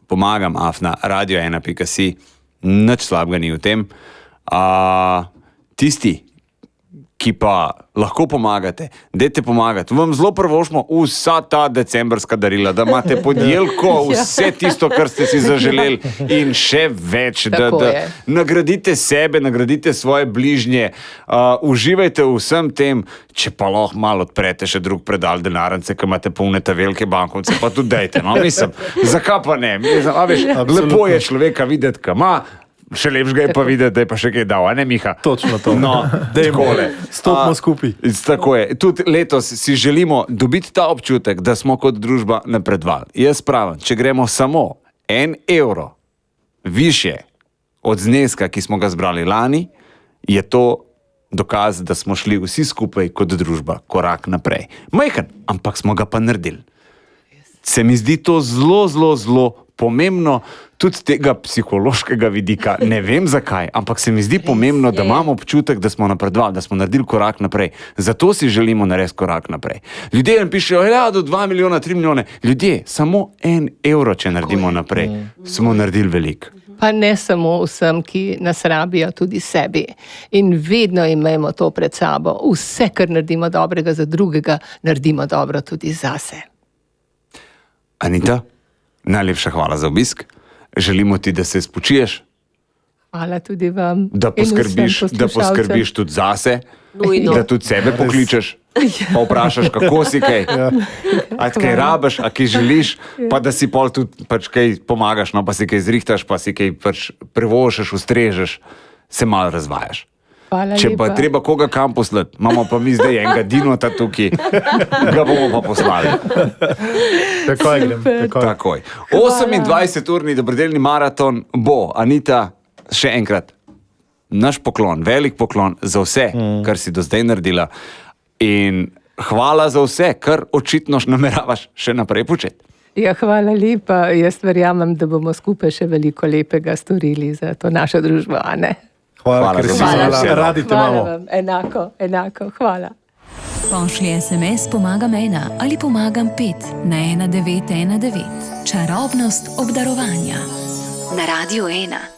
pomagam@radio1.si, nič slabega ni v tem. Tisti, ki pa lahko pomagate, dajte pomagati. Vam zelo prvošmo vsa ta decembrska darila, da imate podjelko, vse tisto, kar ste si zaželeli in še več, da nagradite sebe, nagradite svoje bližnje, uživajte v vsem tem, če pa lahko malo odprete še drug predal denarnice, ki imate polne te velike bankovce, pa tudi dajte, no, mislim, zakaj pa ne? Lepo je človeka videti, ka ima, še lepšega je pa videti, da je pa še kaj dal, a ne, Miha? Točno to. No, takole. Stopimo skupaj. Tako je. Tudi letos si želimo dobiti ta občutek, da smo kot družba napredovali. Jaz pravim, če gremo samo 1 evro više od zneska, ki smo ga zbrali lani, je to dokaz, da smo šli vsi skupaj kot družba korak naprej. Majhen, ampak smo ga pa naredili. Se mi zdi to zelo pomembno, tudi tega psihološkega vidika, ne vem zakaj, ampak se mi zdi pomembno, da imamo občutek, da smo napredovali, da smo naredili korak naprej. Zato si želimo narediti korak naprej. Ljudje nam pišejo, ja, do 2 milijona, 3 milijone. Ljudje, samo 1 evro, če naredimo naprej, smo naredili veliko. Pa ne samo vsem, ki nas rabijo, tudi sebi. In vedno imamo to pred sabo. Vse, kar naredimo dobrega za drugega, naredimo dobro tudi zase. Anita, najlepša hvala za obisk. Želimo ti, da se spočiješ. Hvala tudi vam. Da poskrbiš tudi zase. Nujno. Da tudi sebe pokličeš. Pa vprašaš, kako si kaj. A kaj rabiš, a kaj želiš, pa da si pol tudi pač kaj pomagaš, no, pa si kaj zrihtaš, pa si kaj pač prevošeš, ustrežeš, se malo razvajaš. Hvala Če pa lepa. treba koga kam poslati, imamo pa mi zdaj enega dinota tukaj, ga bomo pa poslali. Takoj grem. Takoj. 28-urni dobrodelni maraton bo, Anita, še enkrat, naš poklon, velik poklon za vse, kar si do zdaj naredila. In hvala za vse, kar očitno nameravaš še naprej početi. Ja, hvala lepa. Jaz verjamem, da bomo skupaj še veliko lepega storili za to našo družbo, a ne? Hvala, ker si radi te Hvala imamo. vam, enako, hvala. Pošlji SMS Pomagam 1 ali Pomagam 5 na 1919. Čarobnost obdarovanja. Na Radio 1.